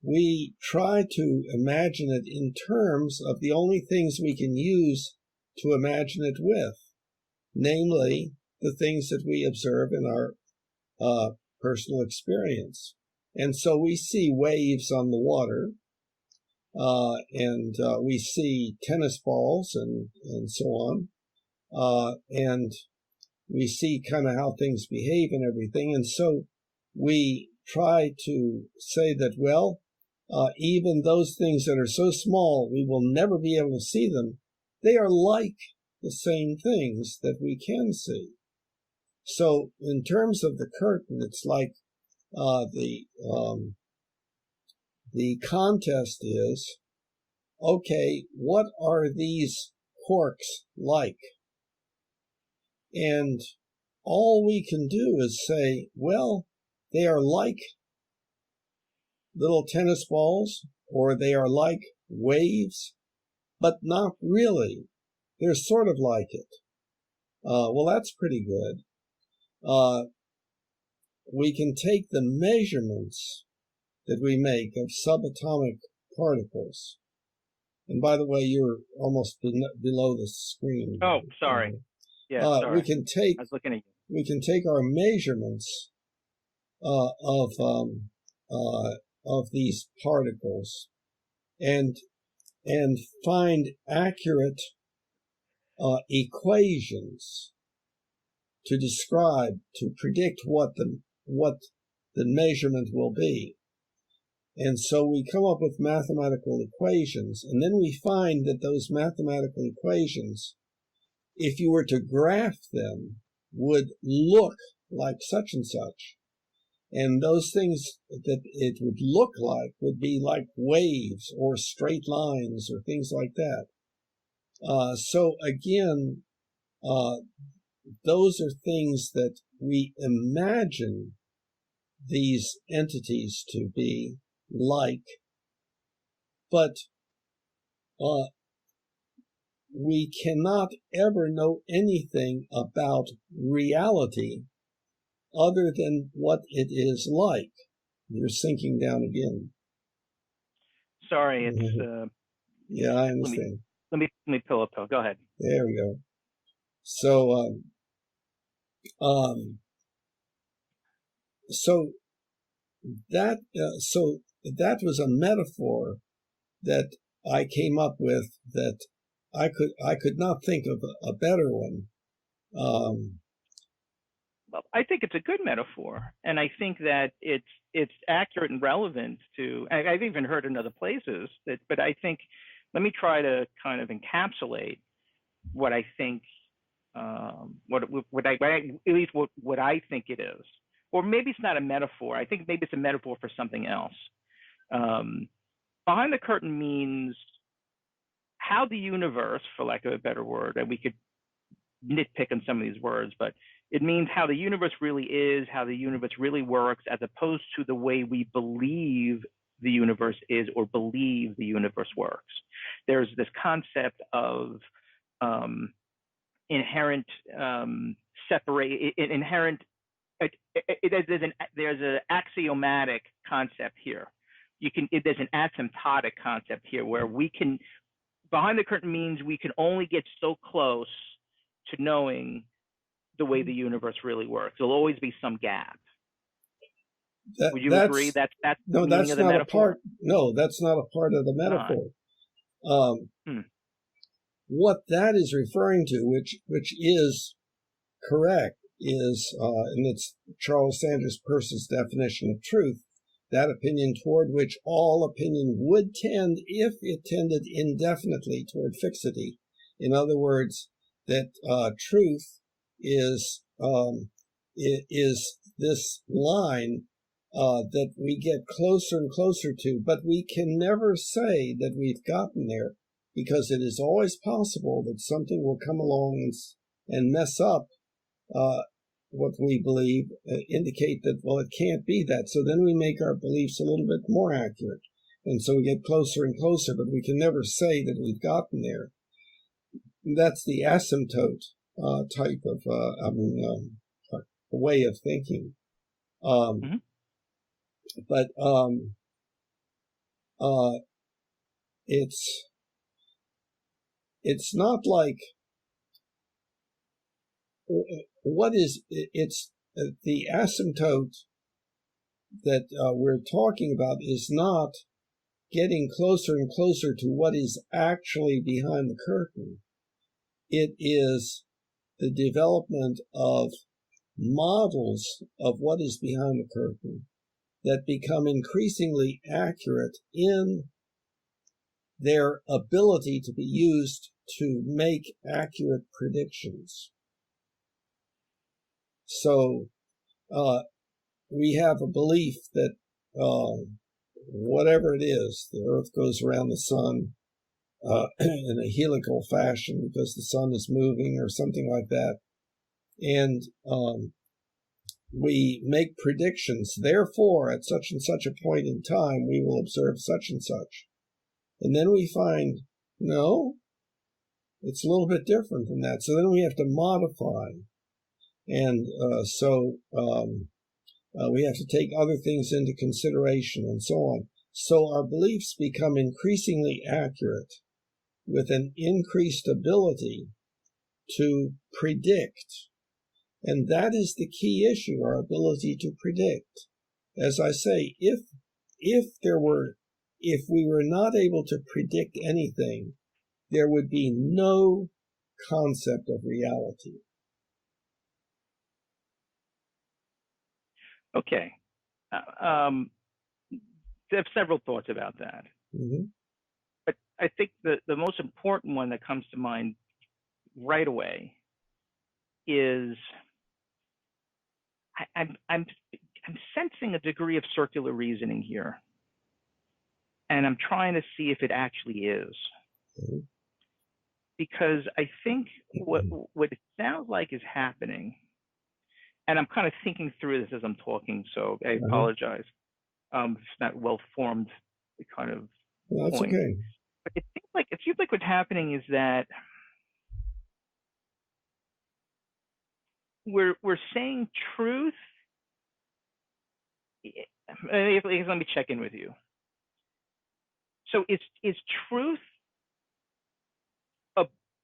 we try to imagine it in terms of the only things we can use to imagine it with, namely the things that we observe in our personal experience. And so we see waves on the water, and we see tennis balls and so on, and we see kind of how things behave and everything. And so we try to say that, well, even those things that are so small we will never be able to see them, they are like the same things that we can see. So in terms of the curtain, it's like the contest is, okay, what are these quarks like? And all we can do is say, well, they are like little tennis balls, or they are like waves, but not really. They're sort of like it. Well, that's pretty good. We can take the measurements that we make of subatomic particles. And by the way, you're almost below the screen. Oh, sorry. Yeah, sorry. We can take I was looking at you. We can take our measurements of these particles and find accurate equations to describe, to predict what the measurement will be. And so we come up with mathematical equations, and then we find that those mathematical equations, if you were to graph them, would look like such and such. And those things that it would look like would be like waves or straight lines or things like that. So again, those are things that we imagine these entities to be like, but we cannot ever know anything about reality other than what it is like. You're sinking down again. Sorry, it's yeah, I understand. Let me pull up. Go ahead. There we go. So that was a metaphor that I came up with, that I could not think of a better one. Well, I think it's a good metaphor, and I think that it's accurate and relevant to. I've even heard in other places that, but I think, let me try to kind of encapsulate what I think, what I think it is, or maybe it's not a metaphor. I think maybe it's a metaphor for something else. Behind the curtain means how the universe, for lack of a better word, and we could nitpick on some of these words, but it means how the universe really is, how the universe really works, as opposed to the way we believe the universe is or believe the universe works. There's this concept of inherent there's an axiomatic concept here. There's an asymptotic concept here where we can, behind the curtain means we can only get so close to knowing the way the universe really works. There'll always be some gap. Would you agree? That's no, the meaning of the metaphor? No, that's not a part of the metaphor. What that is referring to, which is correct, is, and it's Charles Sanders Peirce's definition of truth, that opinion toward which all opinion would tend if it tended indefinitely toward fixity. In other words, that truth is this line that we get closer and closer to, but we can never say that we've gotten there, because it is always possible that something will come along and mess up what we believe, indicate that, well, it can't be that. So then we make our beliefs a little bit more accurate. And so we get closer and closer, but we can never say that we've gotten there. That's the asymptote type of way of thinking. But it's not like it's the asymptote that we're talking about is not getting closer and closer to what is actually behind the curtain. It is the development of models of what is behind the curtain that become increasingly accurate in their ability to be used to make accurate predictions. So we have a belief that whatever it is, the Earth goes around the sun in a helical fashion because the sun is moving or something like that. And we make predictions. Therefore, at such and such a point in time, we will observe such and such. And then we find, no, it's a little bit different than that. So then we have to modify. And we have to take other things into consideration and so on. So our beliefs become increasingly accurate with an increased ability to predict. And that is the key issue, our ability to predict. As I say, if we were not able to predict anything, there would be no concept of reality. Okay. I have several thoughts about that. Mm-hmm. But I think the most important one that comes to mind right away is I'm sensing a degree of circular reasoning here, and I'm trying to see if it actually is. Mm-hmm. Because I think what it sounds like is happening, and I'm kind of thinking through this as I'm talking, so I apologize. It's not well-formed kind of That's point. okay. But it seems like what's happening is that we're saying truth. Let me check in with you. So is truth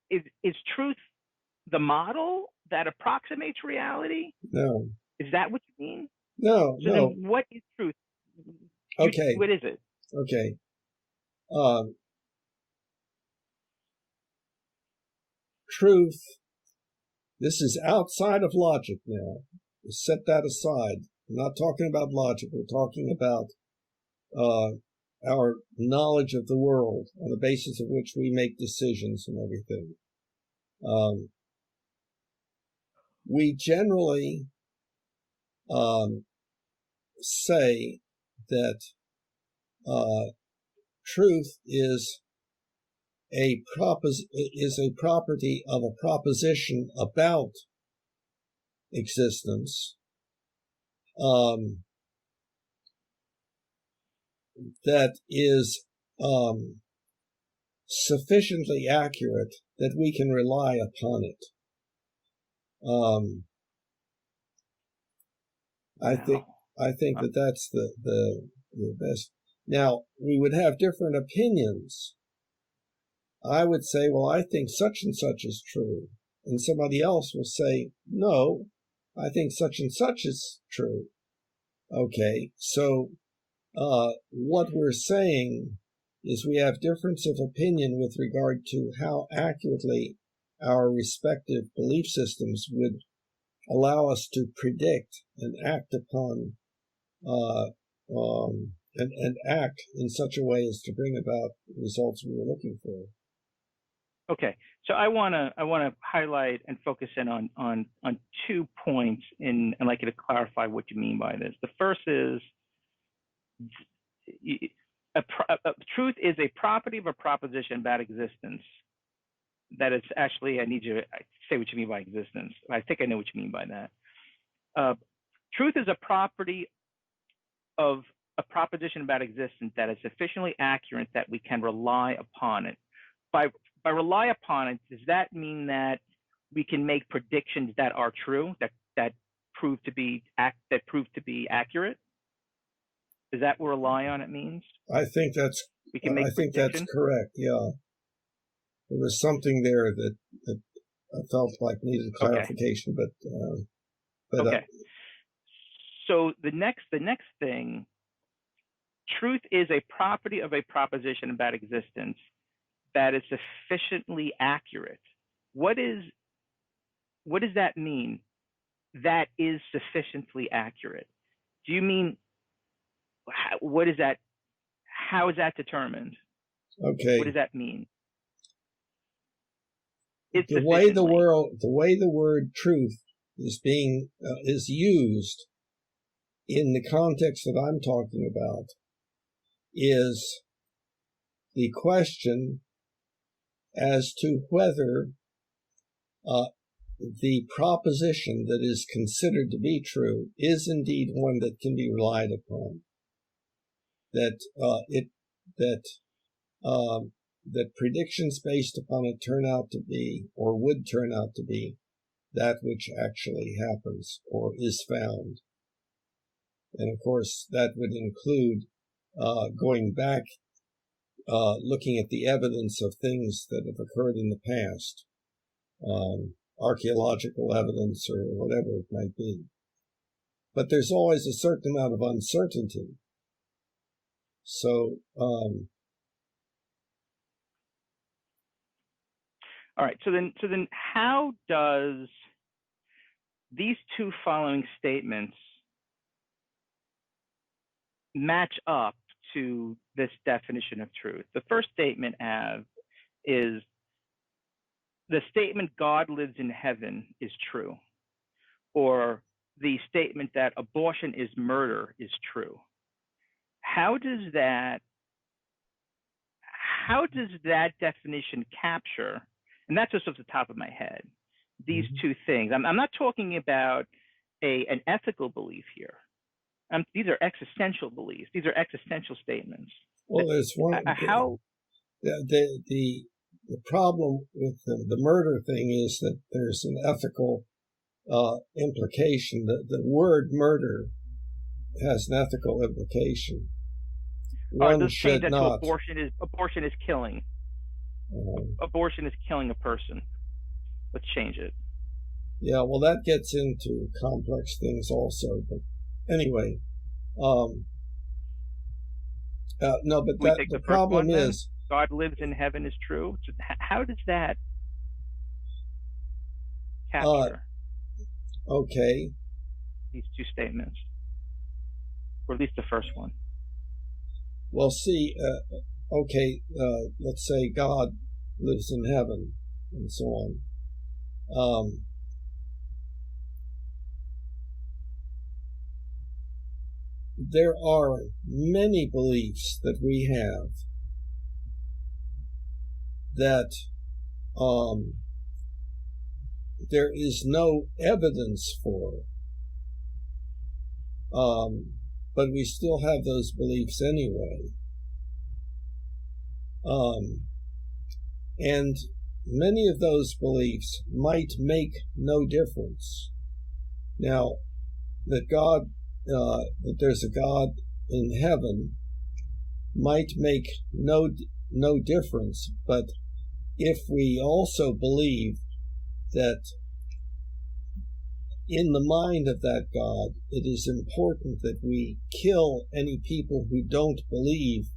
is truth the model that approximates reality? No. Is that what you mean? No, So no. then what is truth? Okay. What is it? Okay. Truth, this is outside of logic now. Set that aside. We're not talking about logic. We're talking about our knowledge of the world on the basis of which we make decisions and everything. We generally say that truth is a property of a proposition about existence that is sufficiently accurate that we can rely upon it. I think that that's the best. Now, we would have different opinions. I would say, well, I think such and such is true. And somebody else will say, no, I think such and such is true. Okay, so what we're saying is we have difference of opinion with regard to how accurately our respective belief systems would allow us to predict and act upon and act in such a way as to bring about the results we were looking for. Okay, so I want to highlight and focus in on 2 points, and I'd like you to clarify what you mean by this. The first is truth is a property of a proposition about existence. That is actually, I need you to say what you mean by existence. I think I know what you mean by that. Truth is a property of a proposition about existence that is sufficiently accurate that we can rely upon it. By rely upon it, does that mean that we can make predictions that are true, that prove to be accurate? Is that what rely on it means? I think that's We can make prediction? correct. Yeah, there was something there that I felt like needed clarification, but okay. So the next thing, truth is a property of a proposition about existence that is sufficiently accurate. What does that mean? That is sufficiently accurate. Do you mean, what is that? How is that determined? Okay. What does that mean? The way the word truth is being is used in the context that I'm talking about is the question as to whether the proposition that is considered to be true is indeed one that can be relied upon. That that predictions based upon it turn out to be, or would turn out to be, that which actually happens or is found. And of course, that would include going back, looking at the evidence of things that have occurred in the past, archaeological evidence or whatever it might be. But there's always a certain amount of uncertainty. So, all right. So then, how does these two following statements match up to this definition of truth? The first statement is the statement God lives in heaven is true, or the statement that abortion is murder is true. How does that definition capture, and that's just off the top of my head, these two things? I'm not talking about an ethical belief here. These are existential beliefs. These are existential statements. Well, there's one. How the problem with the murder thing is that there's an ethical implication. The word murder has an ethical implication. One should not. Abortion is killing. Abortion is killing a person. Let's change it. Yeah, well, that gets into complex things also. But anyway, no, but the problem is God lives in heaven is true. So how does that capture okay these two statements, or at least the first one? Well, see, let's say God lives in heaven and so on. There are many beliefs that we have that there is no evidence for, but we still have those beliefs anyway. And many of those beliefs might make no difference. Now, that there's a God in heaven might make no difference, but if we also believe that in the mind of that God, it is important that we kill any people who don't believe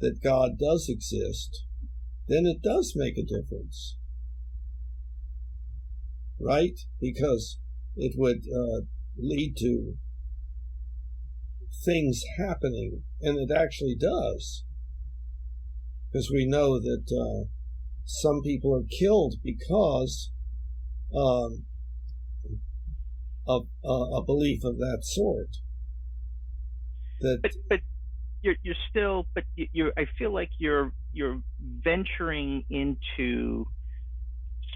that God does exist, then it does make a difference, right? Because it would lead to things happening, and it actually does, because we know that some people are killed because of a belief of that sort. But you're still, I feel like you're venturing into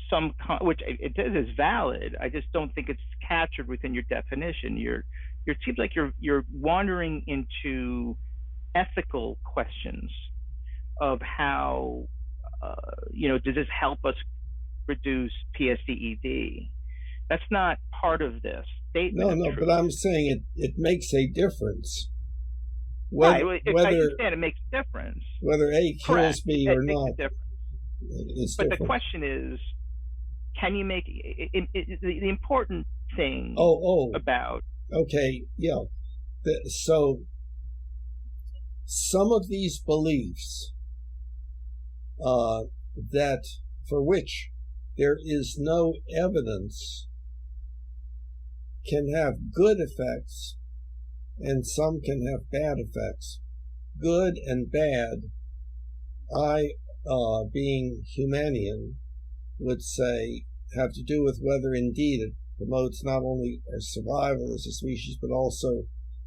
some which it is valid. I just don't think it's captured within your definition. It seems like you're wandering into ethical questions of how does this help us reduce PSDED? That's not part of this statement. No, but I'm saying it makes a difference. Right. Whether I understand it makes a difference. whether A Correct. kills B It or makes a not, difference. it's But the different. question is, can you make the important thing about? Okay, yeah. So some of these beliefs that for which there is no evidence can have good effects, and some can have bad effects. Good and bad, I, being Humanian, would say have to do with whether indeed it promotes not only our survival as a species, but also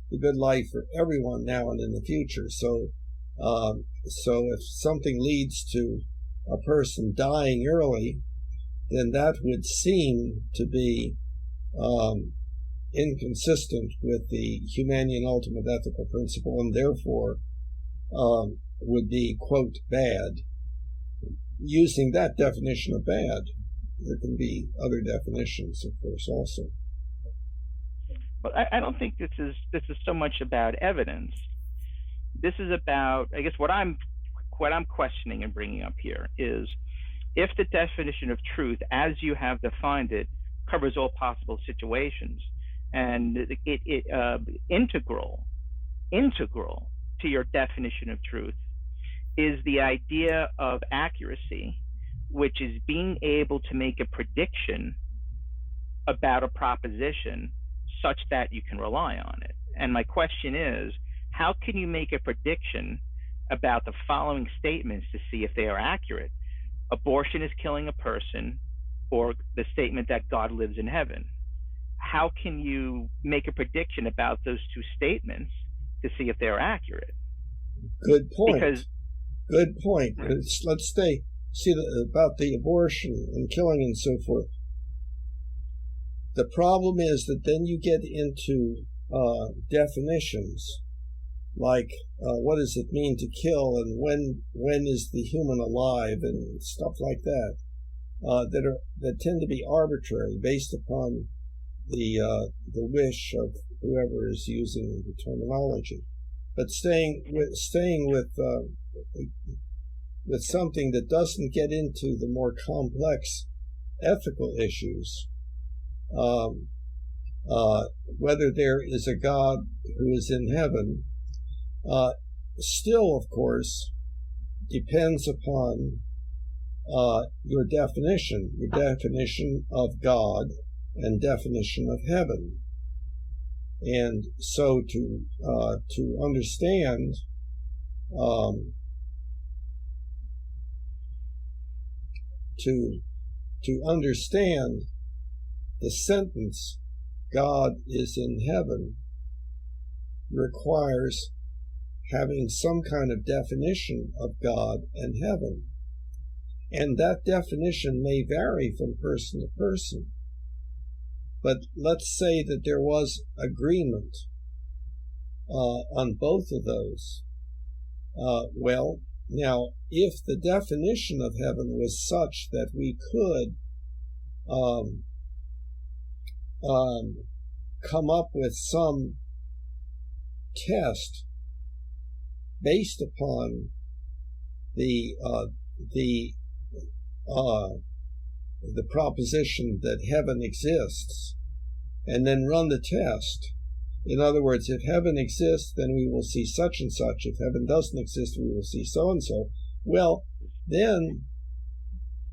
the good life for everyone now and in the future. So if something leads to a person dying early, then that would seem to be inconsistent with the Humanian ultimate ethical principle, and therefore would be, quote, bad. Using that definition of bad, there can be other definitions, of course, also. But I don't think this is so much about evidence. This is about, I guess, what I'm questioning and bringing up here is, if the definition of truth, as you have defined it, covers all possible situations, and integral to your definition of truth is the idea of accuracy, which is being able to make a prediction about a proposition such that you can rely on it. And my question is, how can you make a prediction about the following statements to see if they are accurate? Abortion is killing a person, or the statement that God lives in heaven. How can you make a prediction about those two statements to see if they're accurate? Good point. Because, good point. Let's see about the abortion and killing and so forth. The problem is that then you get into definitions like what does it mean to kill, and when is the human alive, and stuff like that, that tend to be arbitrary, based upon the wish of whoever is using the terminology. But staying with something that doesn't get into the more complex ethical issues, whether there is a God who is in heaven, still, of course, depends upon your definition of God and definition of heaven. And so to understand to understand the sentence God is in heaven requires having some kind of definition of God and heaven. And that definition may vary from person to person. But let's say that there was agreement on both of those. Well, now, if the definition of heaven was such that we could come up with some test based upon the proposition that heaven exists, and then run the test. In other words, if heaven exists, then we will see such and such. If heaven doesn't exist, we will see so and so. Well, then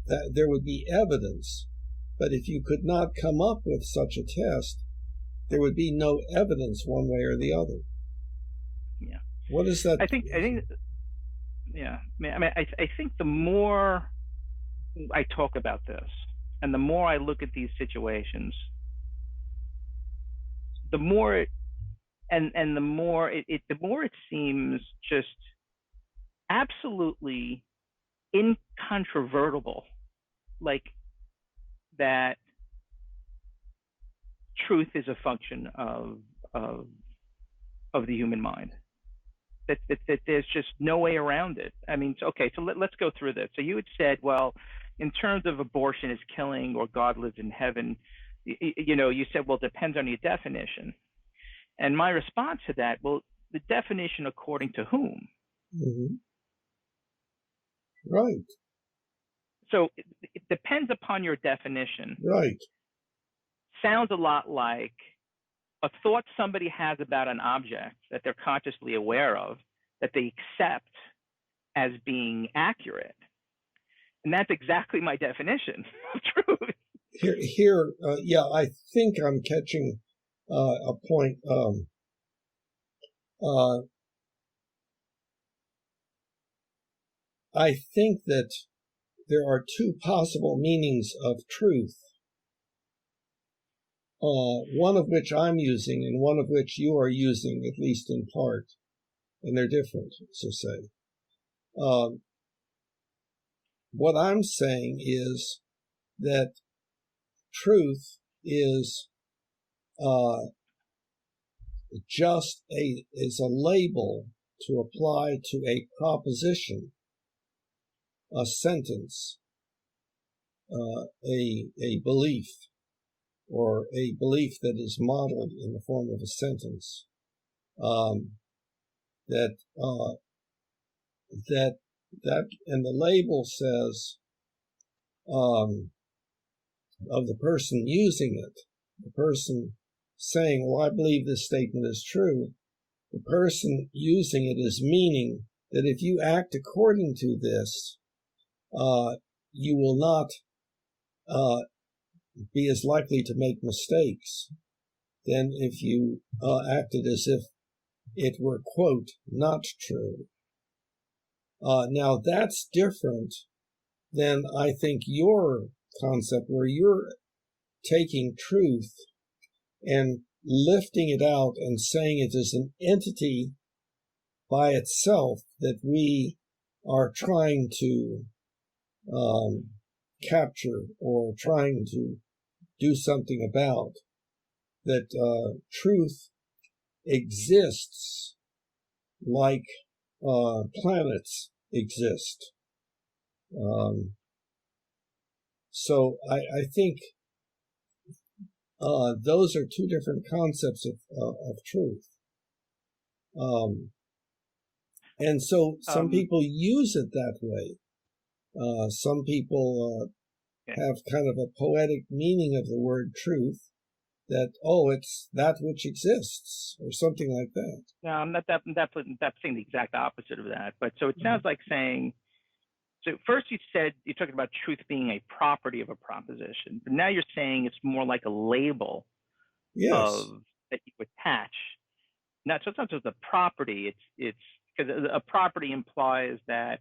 there would be evidence. But if you could not come up with such a test, there would be no evidence one way or the other. Yeah. What is that? I think, yeah. I think the more I talk about this, and the more I look at these situations, the more it seems just absolutely incontrovertible, like that truth is a function of the human mind. That there's just no way around it. I mean, okay, so let's go through this. So you had said, well, in terms of abortion is killing or God lives in heaven, you said, well, it depends on your definition. And my response to that, well, the definition according to whom? Mm-hmm. Right. So it depends upon your definition. Right. Sounds a lot like a thought somebody has about an object that they're consciously aware of, that they accept as being accurate. And that's exactly my definition of truth. Here, yeah, I think I'm catching a point. I think that there are two possible meanings of truth, one of which I'm using and one of which you are using, at least in part, and they're different, so say. What I'm saying is that truth is just a label to apply to a proposition, a sentence, a belief, or a belief that is modeled in the form of a sentence, that and the label says of the person using it, the person saying, well, I believe this statement is true, the person using it is meaning that if you act according to this, you will not be as likely to make mistakes than if you acted as if it were, quote, not true. Now, that's different than, I think, your concept, where you're taking truth and lifting it out and saying it is an entity by itself that we are trying to capture or trying to do something about, that truth exists like planets exist. So I think those are two different concepts of truth. And so some people use it that way. Some people have kind of a poetic meaning of the word truth, that, oh, it's that which exists, or something like that. No, I'm not saying the exact opposite of that. But so it sounds like saying, so first you said, you're talking about truth being a property of a proposition, but now you're saying it's more like a label Yes. that you attach. Not so it's not just a property, it's because a property implies that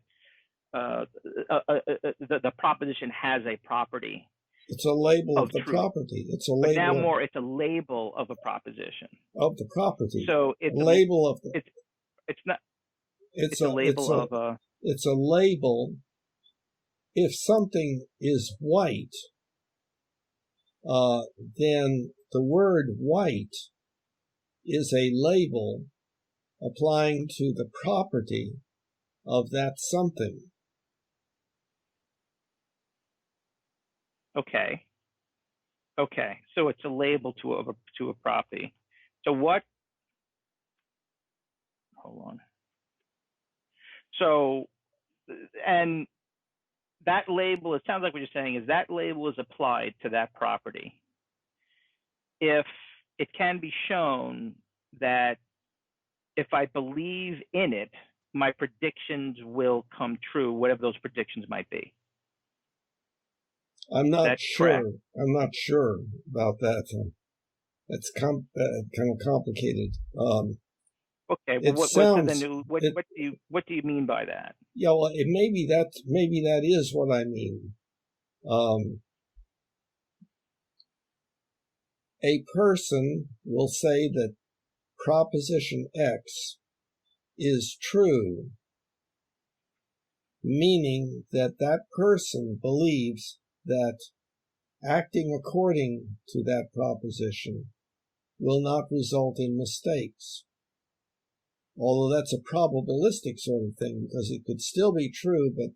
the proposition has a property. It's a label of the truth. property. It's a label. But now more, it's a label of a proposition. Of the property. So it's a label of the. It's not. It's a label of a. It's a label. If something is white, then the word white is a label applying to the property of that something. Okay. So it's a label to a property. So what? Hold on. So, and that label, it sounds like what you're saying is that label is applied to that property if it can be shown that if I believe in it, my predictions will come true, whatever those predictions might be. I'm not sure. Correct? I'm not sure about that. It's kind of complicated. Okay, well, what do you mean by that? Yeah, well, maybe that is what I mean. A person will say that proposition X is true, meaning that that person believes that acting according to that proposition will not result in mistakes. Although that's a probabilistic sort of thing, because it could still be true, but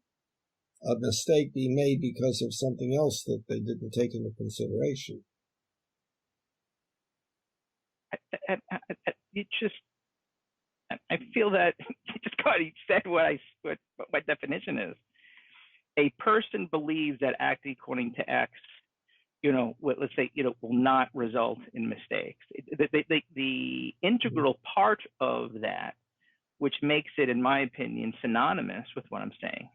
a mistake be made because of something else that they didn't take into consideration. I feel that you just kind of said what my definition is. A person believes that acting according to X, let's say, will not result in mistakes. The integral part of that, which makes it, in my opinion, synonymous with what I'm saying,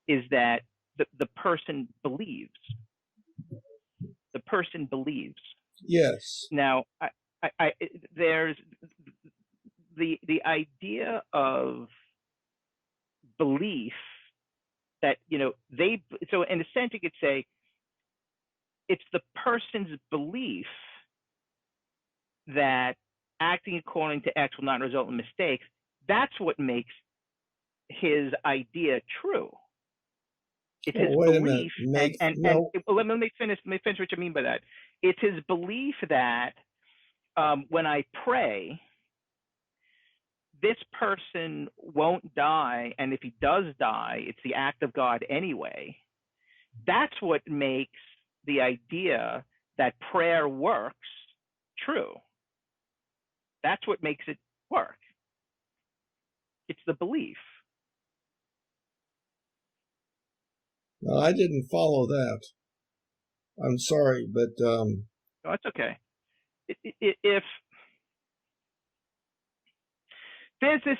is that the person believes. The person believes. Yes. Now, there's the idea of belief that so in a sense you could say it's the person's belief that acting according to X will not result in mistakes. That's what makes his idea true. It's his belief, let me finish what I mean by that. It's his belief that when I pray, this person won't die, and if he does die, it's the act of God anyway. That's what makes the idea that prayer works true. That's what makes it work. It's the belief. No, I didn't follow that. I'm sorry, but No, it's okay. If there's this,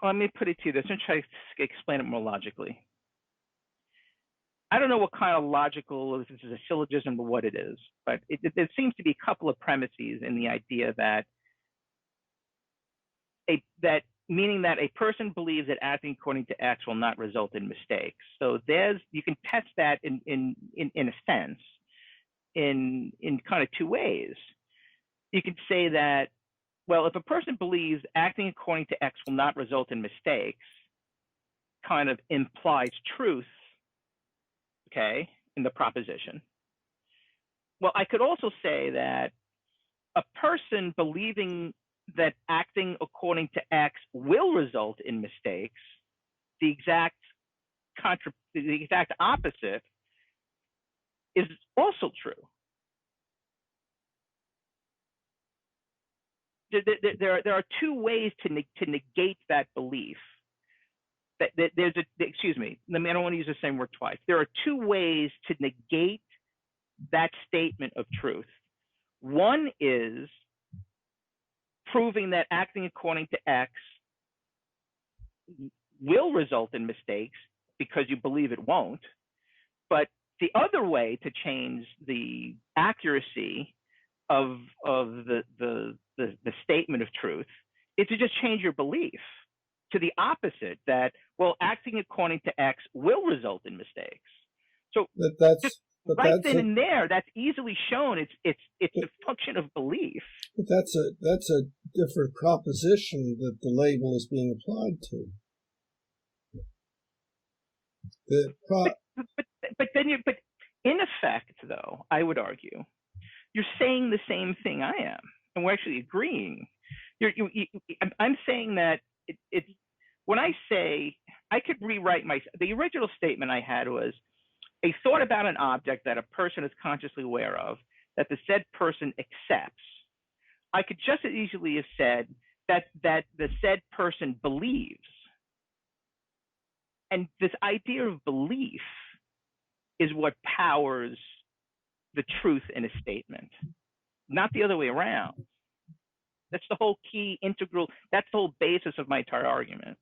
let me put it to you this. I'm trying to explain it more logically. I don't know what kind of logical, if this is a syllogism or what it is, but there seems to be a couple of premises in the idea that meaning that a person believes that acting according to X will not result in mistakes. So you can test that in a sense in kind of two ways. You could say that, well, if a person believes acting according to X will not result in mistakes, kind of implies truth, okay, in the proposition. Well, I could also say that a person believing that acting according to X will result in mistakes, the exact opposite, is also true. There are two ways to negate that belief. Excuse me, I don't want to use the same word twice. There are two ways to negate that statement of truth. One is proving that acting according to X will result in mistakes because you believe it won't. But the other way to change the accuracy of the statement of truth is to just change your belief to the opposite, that, well, acting according to X will result in mistakes. So then and there, that's easily shown. It's a function of belief. But that's a different proposition that the label is being applied to. But in effect, though, I would argue, you're saying the same thing I am, and we're actually agreeing. I'm saying that it's when I say, I could rewrite the original statement I had was a thought about an object that a person is consciously aware of, that the said person accepts. I could just as easily have said that the said person believes. And this idea of belief is what powers the truth in a statement, not the other way around. That's the whole key integral, that's the whole basis of my entire argument,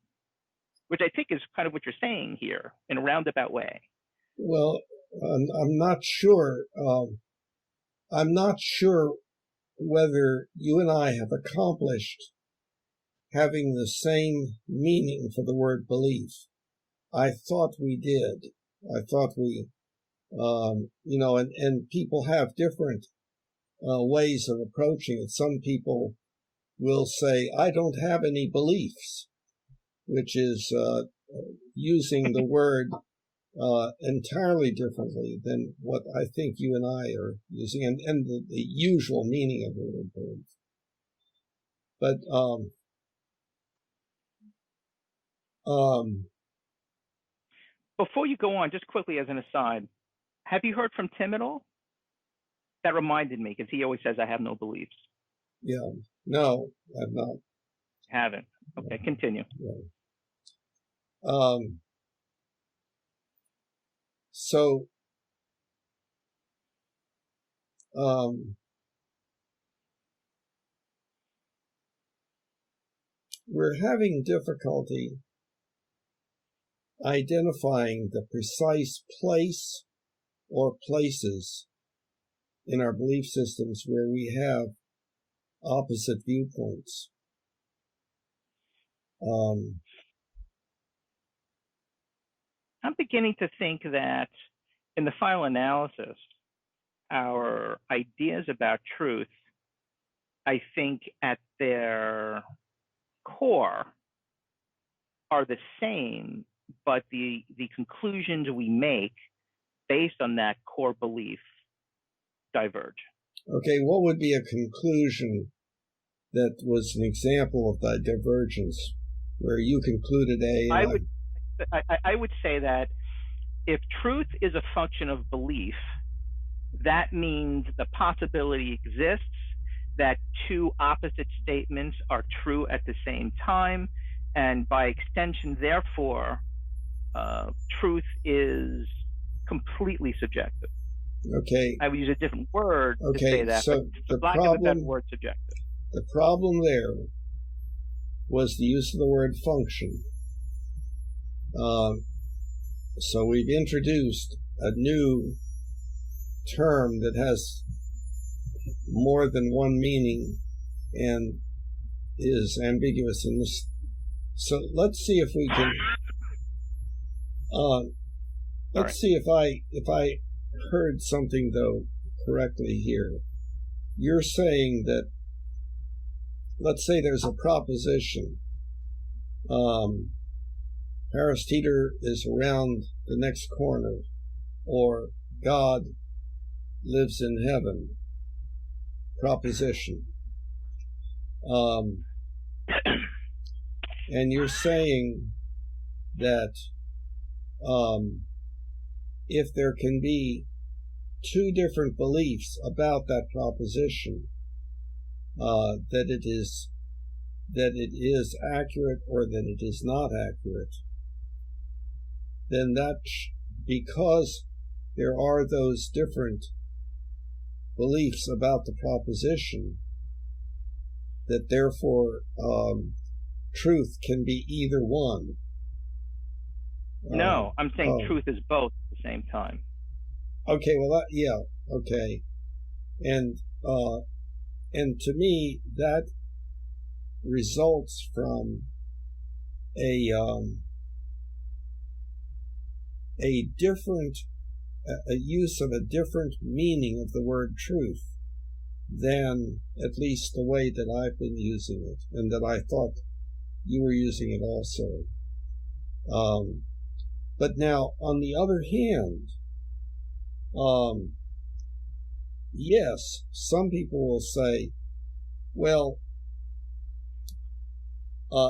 which I think is kind of what you're saying here in a roundabout way. Well, I'm not sure. I'm not sure whether you and I have accomplished having the same meaning for the word belief. I thought we did. I thought we, and people have different ways of approaching it. Some people will say, I don't have any beliefs, which is using the word entirely differently than what I think you and I are using, and the usual meaning of the word belief. But before you go on, just quickly as an aside, have you heard from Tim at all? That reminded me, because he always says I have no beliefs. Yeah, no, I've not. Haven't. Okay, continue. So we're having difficulty identifying the precise place or places in our belief systems where we have opposite viewpoints. I'm beginning to think that in the final analysis, our ideas about truth, I think at their core, are the same, but the conclusions we make based on that core belief diverge. Okay, what would be a conclusion that was an example of that divergence, where you concluded A? And I would say that if truth is a function of belief, that means the possibility exists that two opposite statements are true at the same time, and by extension, therefore, truth is completely subjective. Okay. I would use a different word to say that, so but lack of a better word, subjective. The problem there was the use of the word function. So we've introduced a new term that has more than one meaning and is ambiguous in this. So let's see if we can. Let's see if I heard something though correctly here. You're saying that, let's say there's a proposition. Harris Teeter is around the next corner, or God lives in heaven. Proposition. And you're saying that if there can be two different beliefs about that proposition, that it is accurate or that it is not accurate, then that because there are those different beliefs about the proposition, that therefore truth can be either one. No, I'm saying truth is both at the same time. Okay, well, okay, and to me that results from a use of a different meaning of the word truth than at least the way that I've been using it, and that I thought you were using it also. But now, on the other hand, yes, some people will say, well,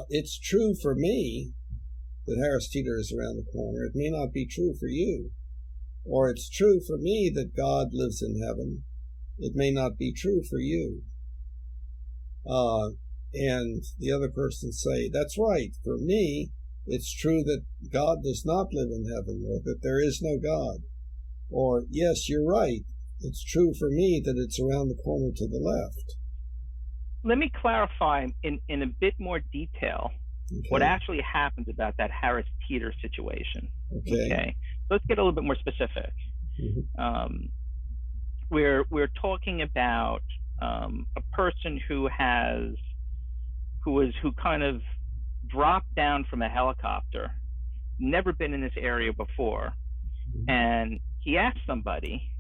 it's true for me that Harris Teeter is around the corner. It may not be true for you. Or it's true for me that God lives in heaven. It may not be true for you. And the other person say, that's right, for me, it's true that God does not live in heaven, or that there is no God. Or, yes, you're right, it's true for me that it's around the corner to the left. Let me clarify in a bit more detail what actually happens about that Harris Teeter situation. Okay. Let's get a little bit more specific. We're talking about a person who kind of dropped down from a helicopter, never been in this area before, and he asked somebody,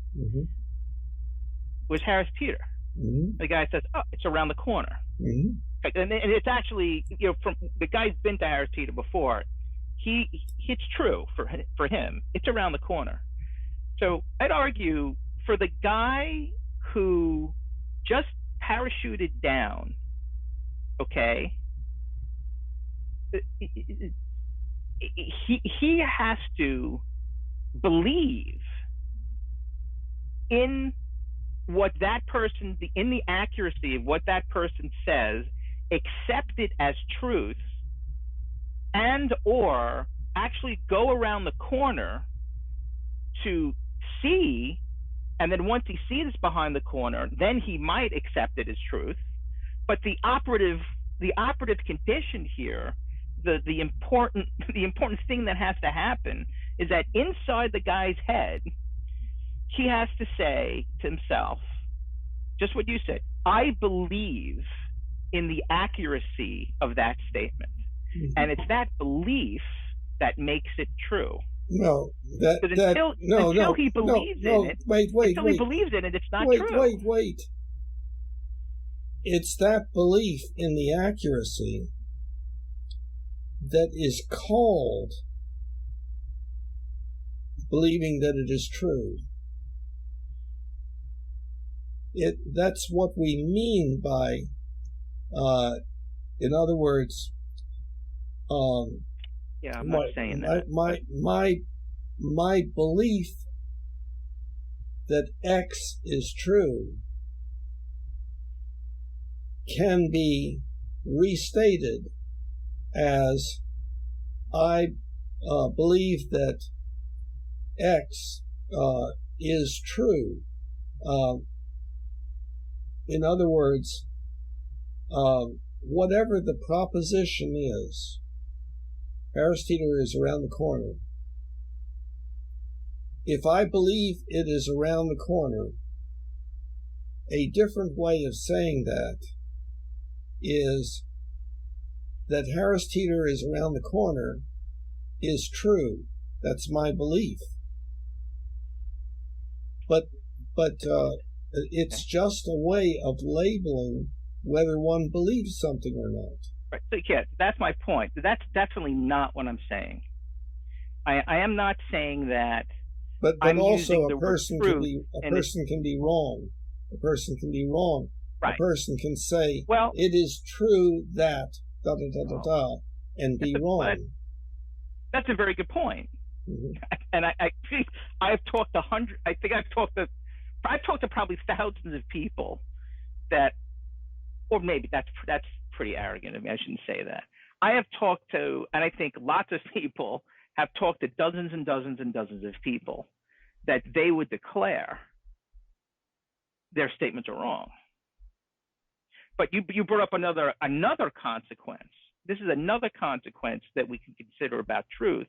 was Harris Teeter? The guy says, oh, it's around the corner. And it's actually, from the guy's been to Harris Teeter before. It's true for him. It's around the corner. So I'd argue for the guy who just parachuted down, okay, he has to believe in what that person, in the accuracy of what that person says, accept it as truth, and or actually go around the corner to see, and then once he sees behind the corner, then he might accept it as truth. But the operative condition here, the important thing that has to happen is that inside the guy's head, he has to say to himself, just what you said, I believe in the accuracy of that statement. And it's that belief that makes it true. No, until he believes in it, until he believes in it, it's not true. Wait. It's that belief in the accuracy that is called believing that it is true. That's what we mean by, in other words, yeah, I'm not saying that. My belief that X is true can be restated as I believe that X is true. In other words, whatever the proposition is, Harris Teeter is around the corner. If I believe it is around the corner, a different way of saying that is that Harris Teeter is around the corner is true. That's my belief. But it's just a way of labeling whether one believes something or not. Right. So, yeah, that's my point. That's definitely not what I'm saying. I am not saying that. But also a person can be wrong. A person can be wrong. Right. A person can say, well, it is true that and be wrong. That's a very good point. Mm-hmm. And I've talked I've talked to probably thousands of people that, or maybe that's pretty arrogant of me, I shouldn't say that. I have talked to, and I think lots of people have talked to dozens and dozens and dozens of people that they would declare their statements are wrong. But you brought up another consequence. This is another consequence that we can consider about truth,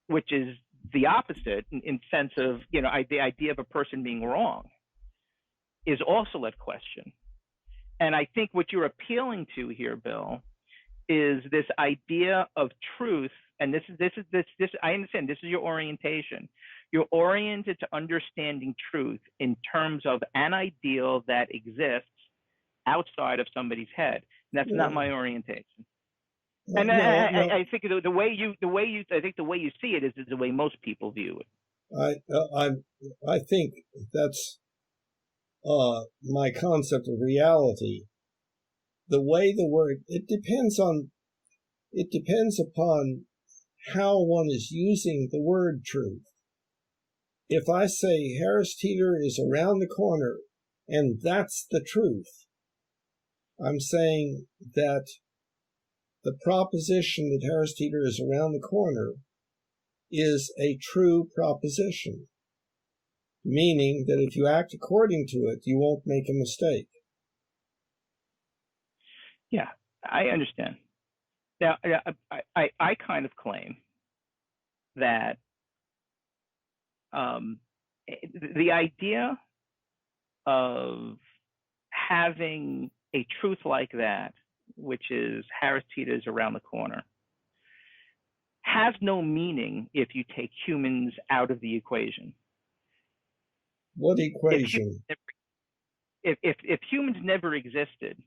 which is the opposite in sense of, the idea of a person being wrong is also at question. And I think what you're appealing to here, Bill, is this idea of truth. And this I understand this is your orientation. You're oriented to understanding truth in terms of an ideal that exists outside of somebody's head. And that's not my orientation. And I think the way you see it is the way most people view it. I think that's my concept of reality. The way the word it depends upon how one is using the word truth. If I say Harris Teeter is around the corner and that's the truth, I'm saying that the proposition that Harris Teeter is around the corner is a true proposition, meaning that if you act according to it, you won't make a mistake. Yeah, I understand. Now, I kind of claim that the idea of having a truth like that, which is Harris Teeter is around the corner, has no meaning if you take humans out of the equation. What equation? If humans never existed,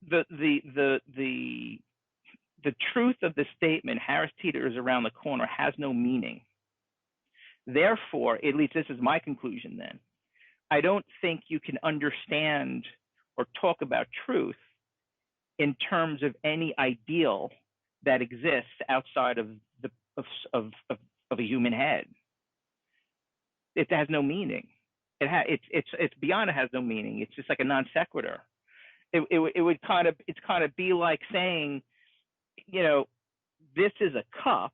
the truth of the statement Harris Teeter is around the corner has no meaning. Therefore, at least this is my conclusion then, I don't think you can understand or talk about truth in terms of any ideal that exists outside of a human head. It has no meaning. It's beyond it has no meaning. It's just like a non sequitur. it would kind of be like saying, this is a cup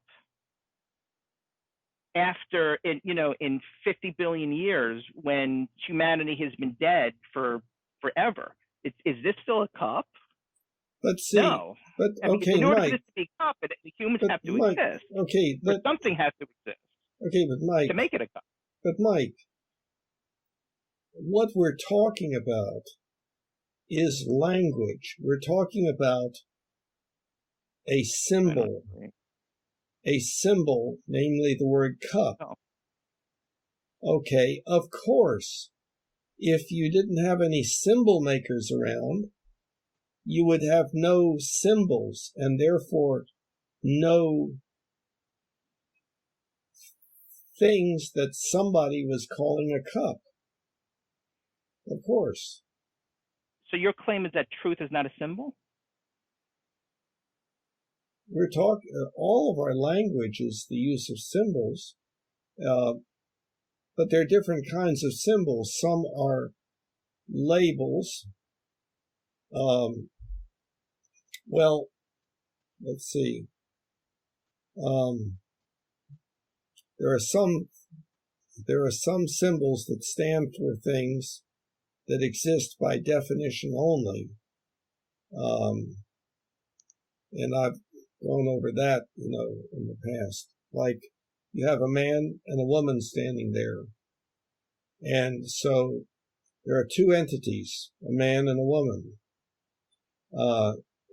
after in 50 billion years when humanity has been dead for forever. Is this still a cup? But see, no. But okay, in order Mike, for this to be a cup, the humans have to Mike, exist. Okay, or something has to exist. Okay, but Mike, to make it a cup. But Mike, what we're talking about is language. We're talking about a symbol. A symbol, namely the word cup. Oh. Okay, of course, if you didn't have any symbol makers around, you would have no symbols and therefore no things that somebody was calling a cup. Of course. So your claim is that truth is not a symbol? We're talking, all of our language is the use of symbols, but there are different kinds of symbols. Some are labels. Well, let's see. There are some symbols that stand for things that exist by definition only, and I've gone over that, in the past. Like, you have a man and a woman standing there, and so there are two entities, a man and a woman.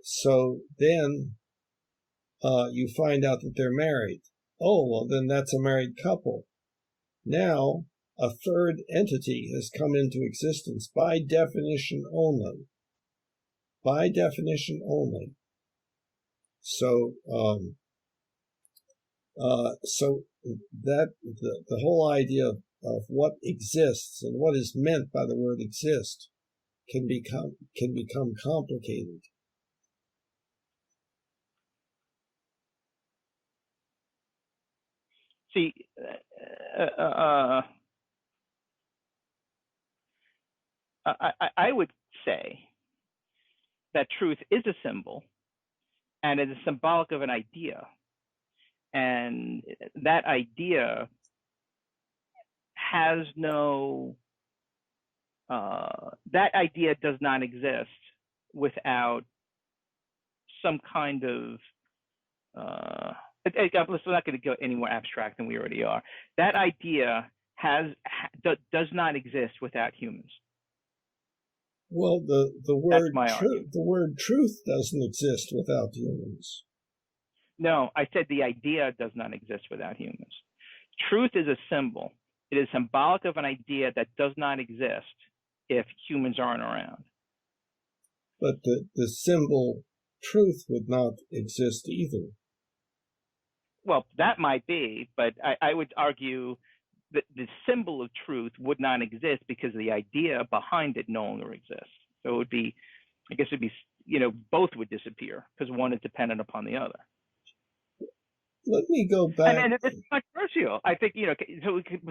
So then you find out that they're married. Oh, well, then that's a married couple. Now, a third entity has come into existence by definition only. By definition only. So, that the whole idea of what exists and what is meant by the word exist can become complicated. See, I would say that truth is a symbol, and it is symbolic of an idea, and that idea has no. That idea does not exist without some kind of. We're not going to go any more abstract than we already are. That idea does not exist without humans. Well, the word truth doesn't exist without humans. No, I said the idea does not exist without humans. Truth is a symbol. It is symbolic of an idea that does not exist if humans aren't around. But the symbol truth would not exist either. Well, that might be, but I would argue that the symbol of truth would not exist because the idea behind it no longer exists. So it would be, I guess it'd be, both would disappear because one is dependent upon the other. Let me go back. And it's controversial. I think,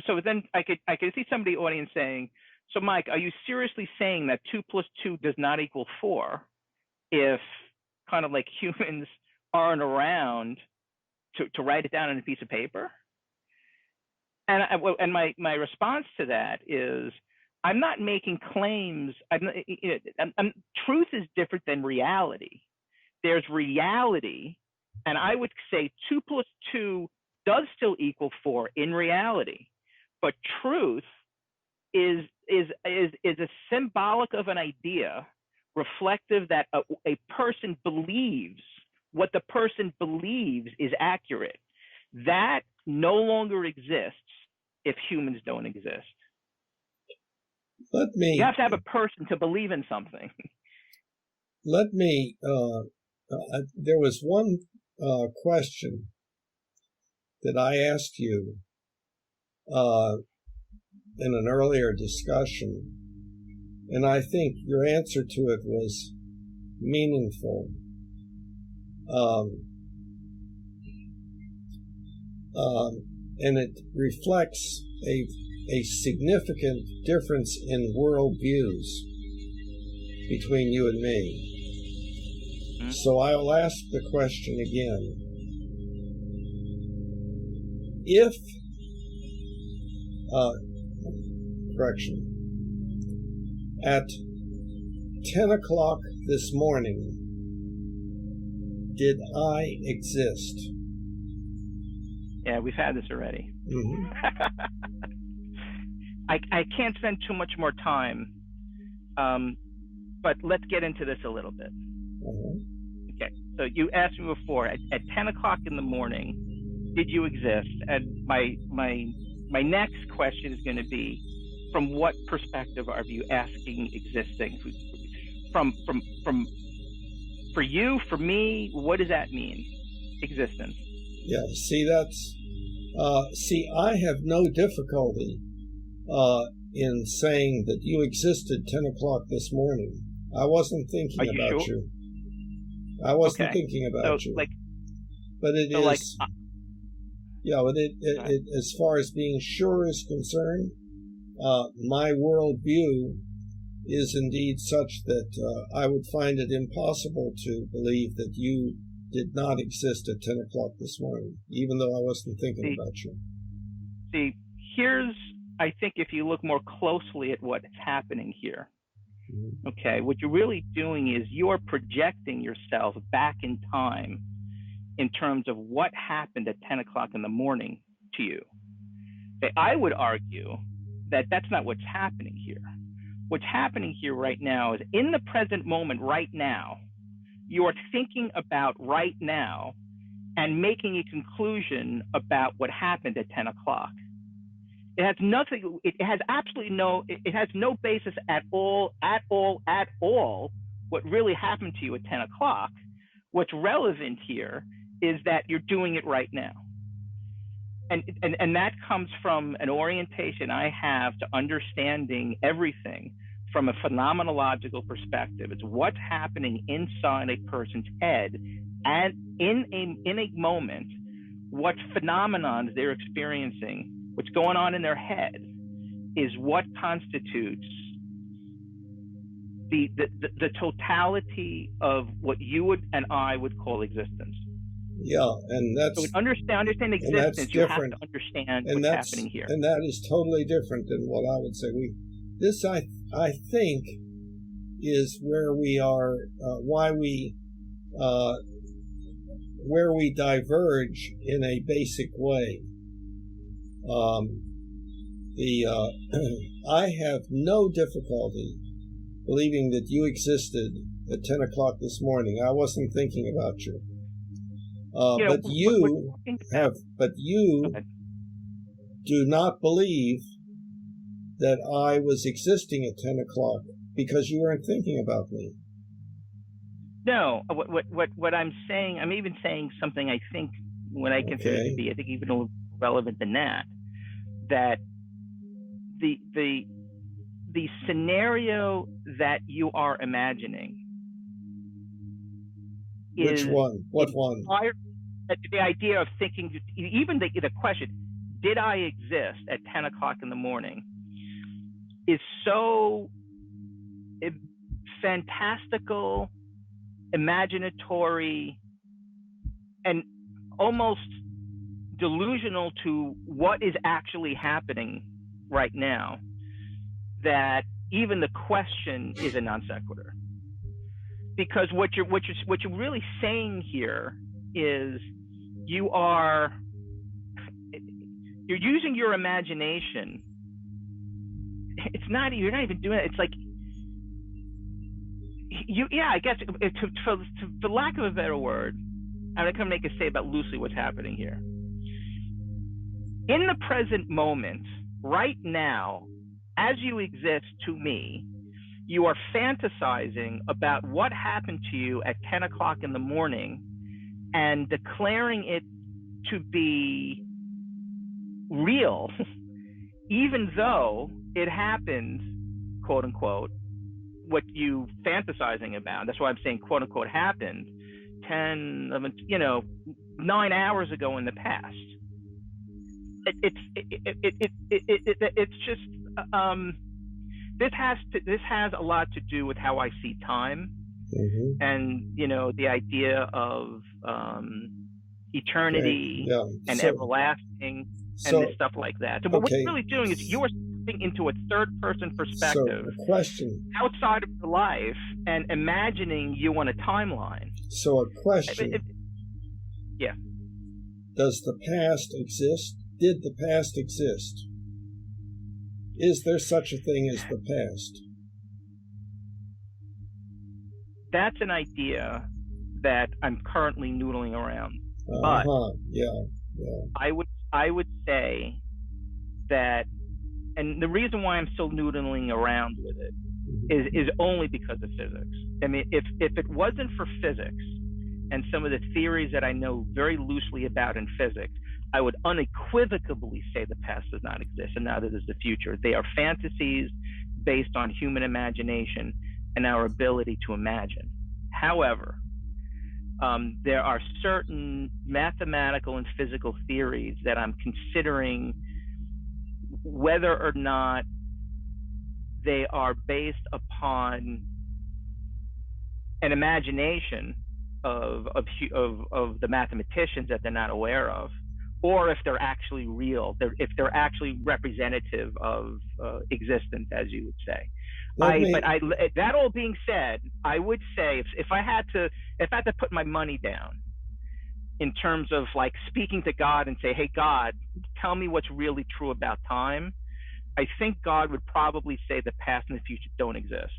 so then I could see somebody in the audience saying, so Mike, are you seriously saying that 2 + 2 does not equal 4 if kind of like humans aren't around to write it down on a piece of paper? And my response to that is, I'm not making claims. Truth is different than reality. There's reality, and I would say 2 + 2 does still equal 4 in reality, but truth is a symbolic of an idea, reflective that a person believes what the person believes is accurate. That no longer exists if humans don't exist. You have to have a person to believe in something. There was one question that I asked you in an earlier discussion, and I think your answer to it was meaningful. And it reflects a significant difference in worldviews. between you and me. So I'll ask the question again. If, at 10 o'clock this morning, did I exist? Yeah, we've had this already. Mm-hmm. I can't spend too much more time, but let's get into this a little bit. Okay, so you asked me before, at 10 o'clock in the morning, did you exist? And my next question is going to be, from what perspective are you asking existing? For you, for me, what does that mean, existence? Yeah, see, I have no difficulty in saying that you existed 10 o'clock this morning. I wasn't thinking about sure? you. I wasn't thinking about you. But it is, as far as being sure is concerned, my worldview is indeed such that I would find it impossible to believe that you did not exist at 10 o'clock this morning, even though I wasn't thinking about you. See, here's, I think if you look more closely at what's happening here, okay, what you're really doing is you're projecting yourself back in time in terms of what happened at 10 o'clock in the morning to you. Okay, I would argue that that's not what's happening here. What's happening here right now is in the present moment right now, you are thinking about right now and making a conclusion about what happened at 10 o'clock. It has nothing, it has absolutely no, it has no basis at all, what really happened to you at 10 o'clock. What's relevant here is that you're doing it right now. And that comes from an orientation I have to understanding everything from a phenomenological perspective. It's what's happening inside a person's head, and in a moment, what phenomenons they're experiencing, what's going on in their head, is what constitutes the totality of what you and I would call existence. Yeah, and that's... So to understand existence, you have to understand what's happening here. And that is totally different than what I would say. This, I think, is where we are, where we diverge in a basic way. I have no difficulty believing that you existed at 10 o'clock this morning. I wasn't thinking about you. But you do not believe that I was existing at 10 o'clock because you weren't thinking about me. No, what I'm saying, I'm even saying something I think what I consider to be, I think even more relevant than that, that the scenario that you are imagining is... Which one? What one? The idea of thinking, even the question, did I exist at 10 o'clock in the morning, is so fantastical, imaginatory, and almost delusional to what is actually happening right now, that even the question is a non sequitur. Because what you're really saying here is you're using your imagination. You're not even doing it. It's like I guess for lack of a better word, I'm going to make a statement about loosely what's happening here. In the present moment, right now, as you exist to me, you are fantasizing about what happened to you at 10 o'clock in the morning and declaring it to be real, even though it happened, quote unquote, what you fantasizing about. That's why I'm saying, quote unquote, happened 10, 11, 9 hours ago in the past. It's just this has a lot to do with how I see time, and the idea of eternity and everlasting and this stuff like that. So what you're really doing is you're stepping into a third-person perspective outside of your life and imagining you on a timeline. So a question. Yeah. Does the past exist? Did the past exist? Is there such a thing as the past? That's an idea that I'm currently noodling around. But I would say that, and the reason why I'm still noodling around with it is only because of physics. I mean, if it wasn't for physics and some of the theories that I know very loosely about in physics, I would unequivocally say the past does not exist and neither does the future. They are fantasies based on human imagination and our ability to imagine. However, there are certain mathematical and physical theories that I'm considering whether or not they are based upon an imagination of the mathematicians that they're not aware of, or if they're actually real, if they're actually representative of existence, as you would say. That all being said, I would say if I had to put my money down in terms of like speaking to God and say, hey, God, tell me what's really true about time, I think God would probably say the past and the future don't exist.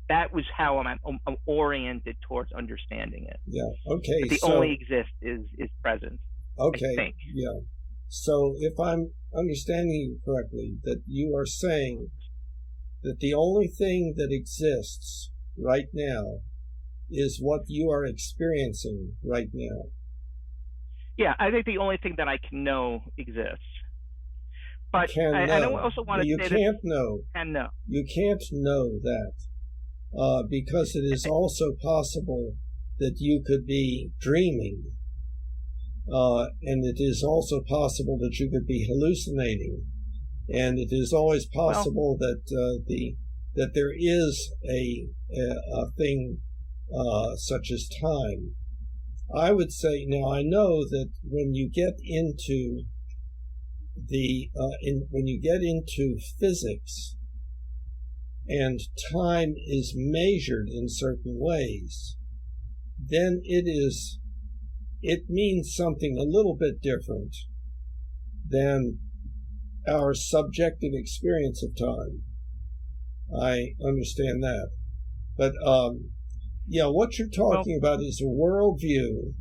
That was how I'm oriented towards understanding it. Yeah. Okay. But the only exist is present. Okay. I think. Yeah. So if I'm understanding you correctly, that you are saying that the only thing that exists right now is what you are experiencing right now. Yeah, I think the only thing that I can know exists. But I also want to say that you can't know that because it is also possible that you could be dreaming, and it is also possible that you could be hallucinating, and it is always possible that there is a thing such as time. I would say now I know that when you get into when you get into physics and time is measured in certain ways, then it means something a little bit different than our subjective experience of time. I understand that. But what you're talking about is a worldview.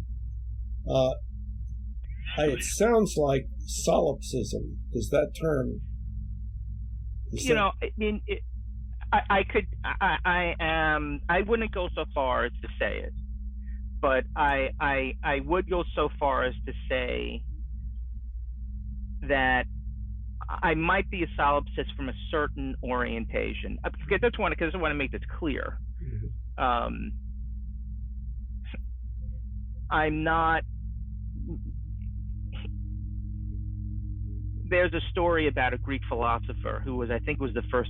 It sounds like solipsism. Is that term? I mean, I wouldn't go so far as to say it, but I would go so far as to say that I might be a solipsist from a certain orientation. I just want to make this clear. I'm not. There's a story about a Greek philosopher who I think was the first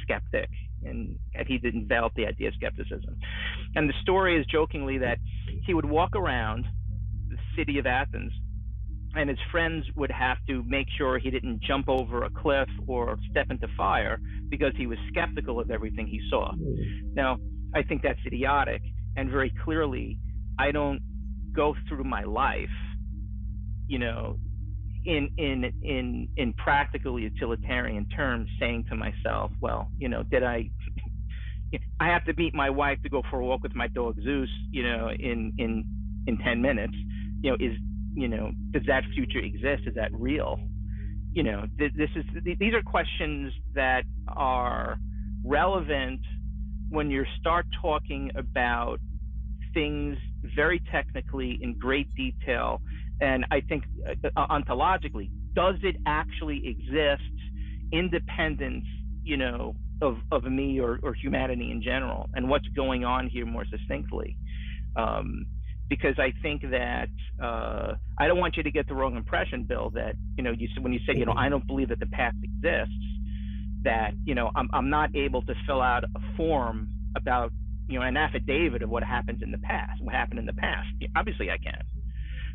skeptic, and he didn't develop the idea of skepticism. And the story is jokingly that he would walk around the city of Athens, and his friends would have to make sure he didn't jump over a cliff or step into fire because he was skeptical of everything he saw. Now, I think that's idiotic, and very clearly, I don't go through my life, in practical utilitarian terms, saying to myself, well, did I have to meet my wife to go for a walk with my dog Zeus, in 10 minutes, does that future exist? Is that real? These are questions that are relevant when you start talking about things very technically in great detail. And I think ontologically, does it actually exist independent, of me or humanity in general? And what's going on here more succinctly? Because I think that I don't want you to get the wrong impression, Bill, that, when you said, I don't believe that the past exists, that, I'm not able to fill out a form about, an affidavit of what happened in the past. Obviously, I can.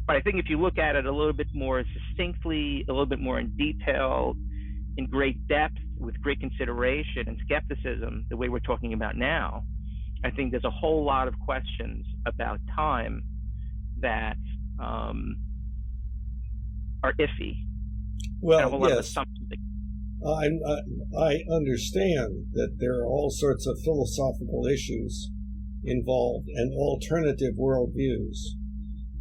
But I think if you look at it a little bit more succinctly, a little bit more in detail, in great depth, with great consideration and skepticism, the way we're talking about now, I think there's a whole lot of questions about time that are iffy. Well, yes, I understand that there are all sorts of philosophical issues involved and alternative worldviews.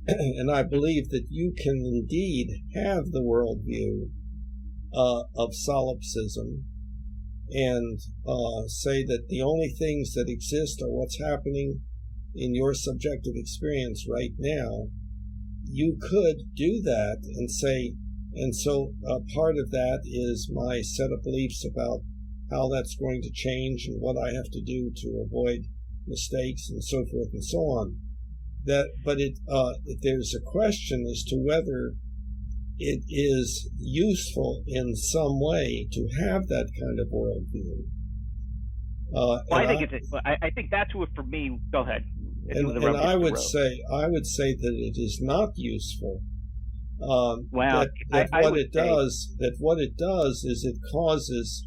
And I believe that you can indeed have the worldview of solipsism and say that the only things that exist are what's happening in your subjective experience right now. You could do that and say, and so part of that is my set of beliefs about how that's going to change and what I have to do to avoid mistakes and so forth and so on. But there's a question as to whether it is useful in some way to have that kind of worldview. I think that's what, for me, go ahead. And I would say that it is not useful. What it does is it causes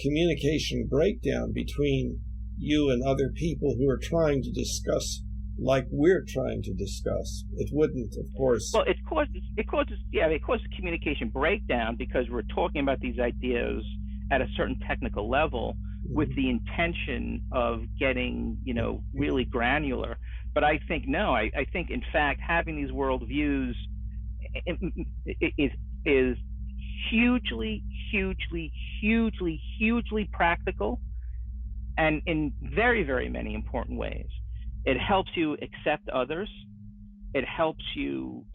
communication breakdown between you and other people who are trying to discuss like we're trying to discuss. It wouldn't, of course. Well, it causes communication breakdown because we're talking about these ideas at a certain technical level with the intention of getting, really granular. But I think I think in fact having these worldviews is hugely, hugely, hugely, hugely practical, and in very, very many important ways. It helps you accept others. It helps you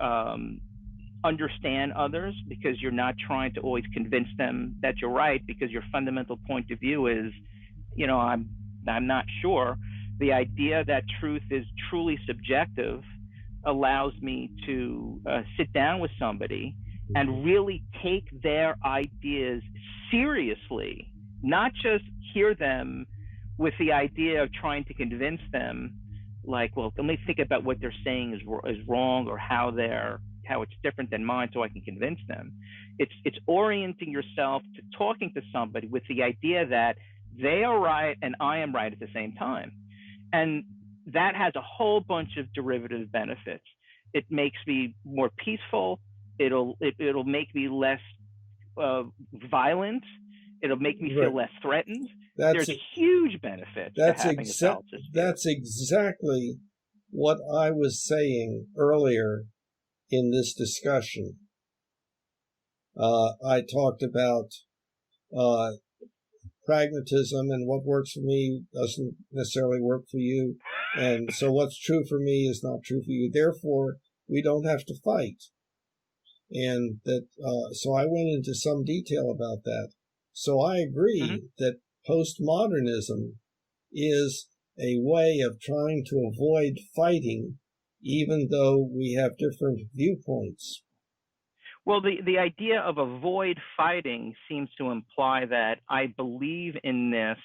understand others because you're not trying to always convince them that you're right, because your fundamental point of view is, I'm not sure. The idea that truth is truly subjective allows me to sit down with somebody and really take their ideas seriously, not just hear them with the idea of trying to convince them, like, well, let me think about what they're saying is wrong, or how it's different than mine, so I can convince them. It's orienting yourself to talking to somebody with the idea that they are right and I am right at the same time, and that has a whole bunch of derivative benefits. It makes me more peaceful. It'll make me less violent. It'll make me feel less threatened. There's huge benefits to having a solipsist view. That's exactly what I was saying earlier in this discussion. I talked about pragmatism, and what works for me doesn't necessarily work for you. And so what's true for me is not true for you. Therefore, we don't have to fight. And that, so I went into some detail about that. So I agree that postmodernism is a way of trying to avoid fighting, even though we have different viewpoints. Well, the idea of avoid fighting seems to imply that I believe in this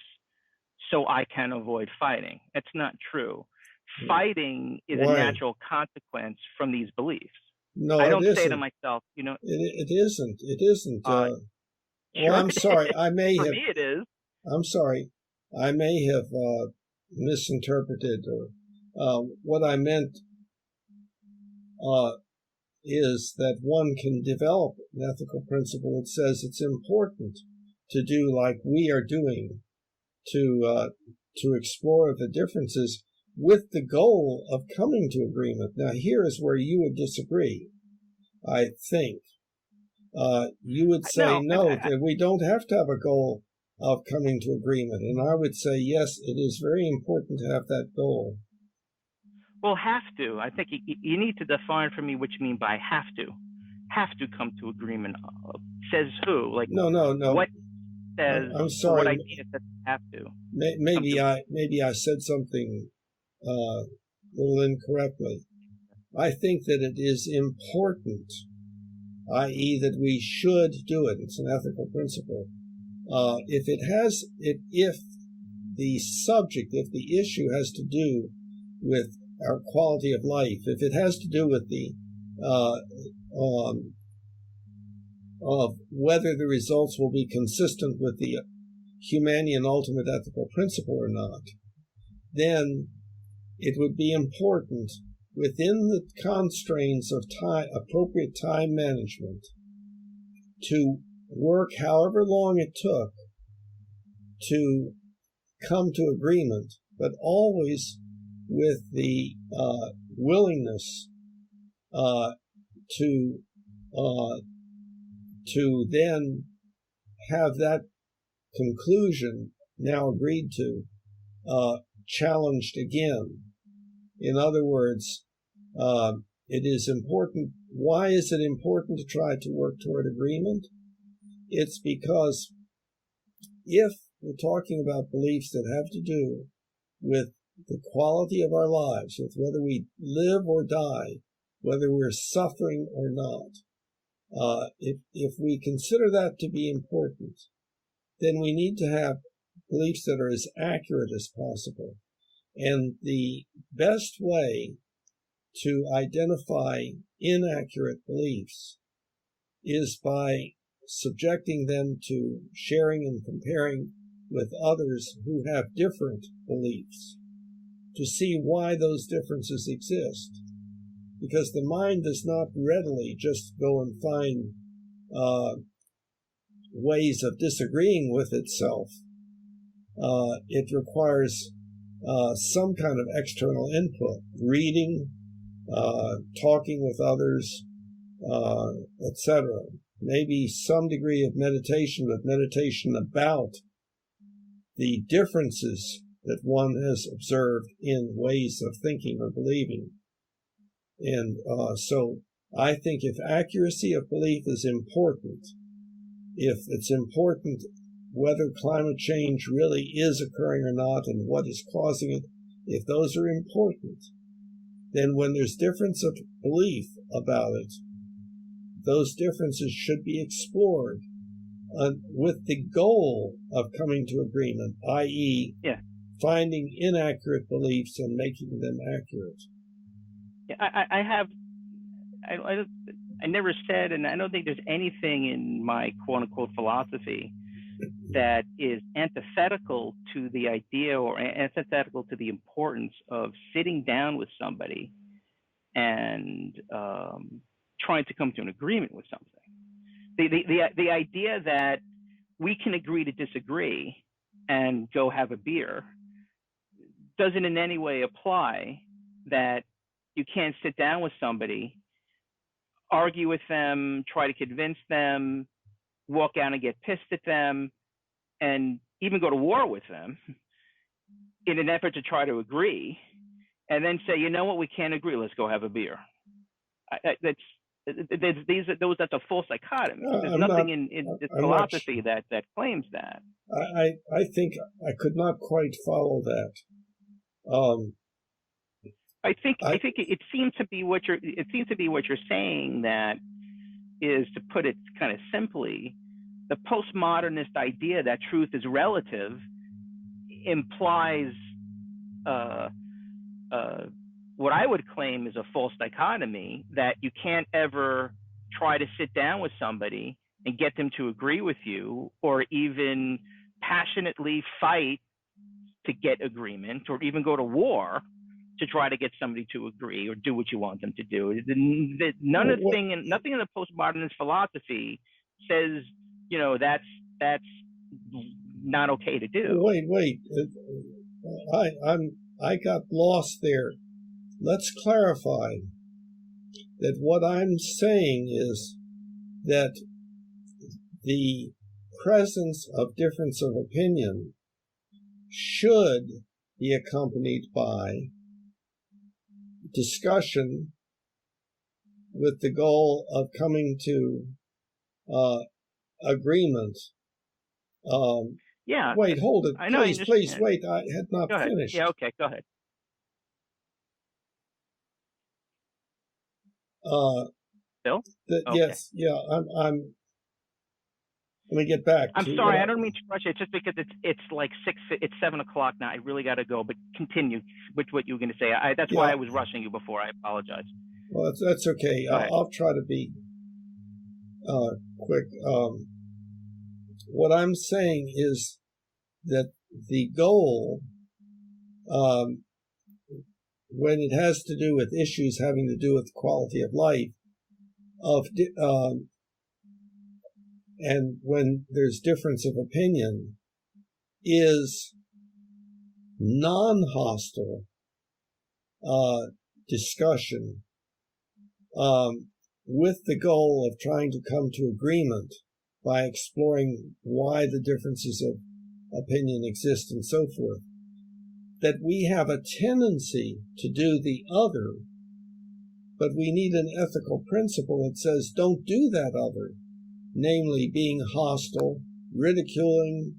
so I can avoid fighting. It's not true. Fighting is a natural consequence from these beliefs. No, I don't say to myself, It isn't. It isn't. Sure, I'm sorry. I may for have. me, it is. I'm sorry. I may have misinterpreted, or what I meant is that one can develop an ethical principle that says it's important to do like we are doing, to explore the differences with the goal of coming to agreement. Now, here is where you would disagree, I think. You would say, that we don't have to have a goal of coming to agreement. And I would say, yes, it is very important to have that goal. Well, have to. I think you need to define for me what you mean by have to. Have to come to agreement. Says who? Like, no. What says? I'm sorry. What idea says have to? Maybe I said something a little incorrectly. I think that it is important, i.e., that we should do it. It's an ethical principle. If the issue has to do with our quality of life, if it has to do with the of whether the results will be consistent with the Humanian ultimate ethical principle or not, then it would be important within the constraints of appropriate time management to work however long it took to come to agreement, but always with the willingness to then have that conclusion now agreed to challenged again. In other words, it is important. Why is it important to try to work toward agreement? It's because if we're talking about beliefs that have to do with the quality of our lives, with whether we live or die, whether we're suffering or not, if we consider that to be important, then we need to have beliefs that are as accurate as possible. And the best way to identify inaccurate beliefs is by subjecting them to sharing and comparing with others who have different beliefs to see why those differences exist. Because the mind does not readily just go and find ways of disagreeing with itself. It requires some kind of external input, reading, talking with others, etc. Maybe some degree of meditation, but meditation about the differences that one has observed in ways of thinking or believing. And so I think if accuracy of belief is important, if it's important whether climate change really is occurring or not and what is causing it, if those are important, then when there's difference of belief about it, those differences should be explored with the goal of coming to agreement, i.e., finding inaccurate beliefs and making them accurate. I never said, and I don't think there's anything in my quote-unquote philosophy that is antithetical to the idea or antithetical to the importance of sitting down with somebody and trying to come to an agreement with something. The idea that we can agree to disagree and go have a beer doesn't in any way apply that you can't sit down with somebody, argue with them, try to convince them, walk out and get pissed at them, and even go to war with them in an effort to try to agree, and then say, you know what, we can't agree, let's go have a beer. That's a false dichotomy. There's nothing in this philosophy that claims that. I think I could not quite follow that. I think it seems to be what you're saying, that is, to put it kind of simply, the postmodernist idea that truth is relative implies what I would claim is a false dichotomy, that you can't ever try to sit down with somebody and get them to agree with you, or even passionately fight to get agreement, or even go to war to try to get somebody to agree or do what you want them to do. Nothing in the postmodernist philosophy says, that's not okay to do. Wait. I got lost there. Let's clarify that what I'm saying is that the presence of difference of opinion should be accompanied by discussion with the goal of coming to agreement. Wait, hold it. Please, wait. I had not finished. Yeah, okay, go ahead. Bill? Yes, yeah, let me get back I'm to sorry, I don't mean to rush it. It's just because it's like 7 o'clock now. I really got to go. But continue with what you were going to say. That's why I was rushing you before. I apologize. Well, that's okay. I'll try to be quick. What I'm saying is that the goal, when it has to do with issues having to do with quality of life, and when there's difference of opinion, is non-hostile discussion with the goal of trying to come to agreement by exploring why the differences of opinion exist and so forth. That we have a tendency to do the other, but we need an ethical principle that says don't do that other, namely being hostile, ridiculing,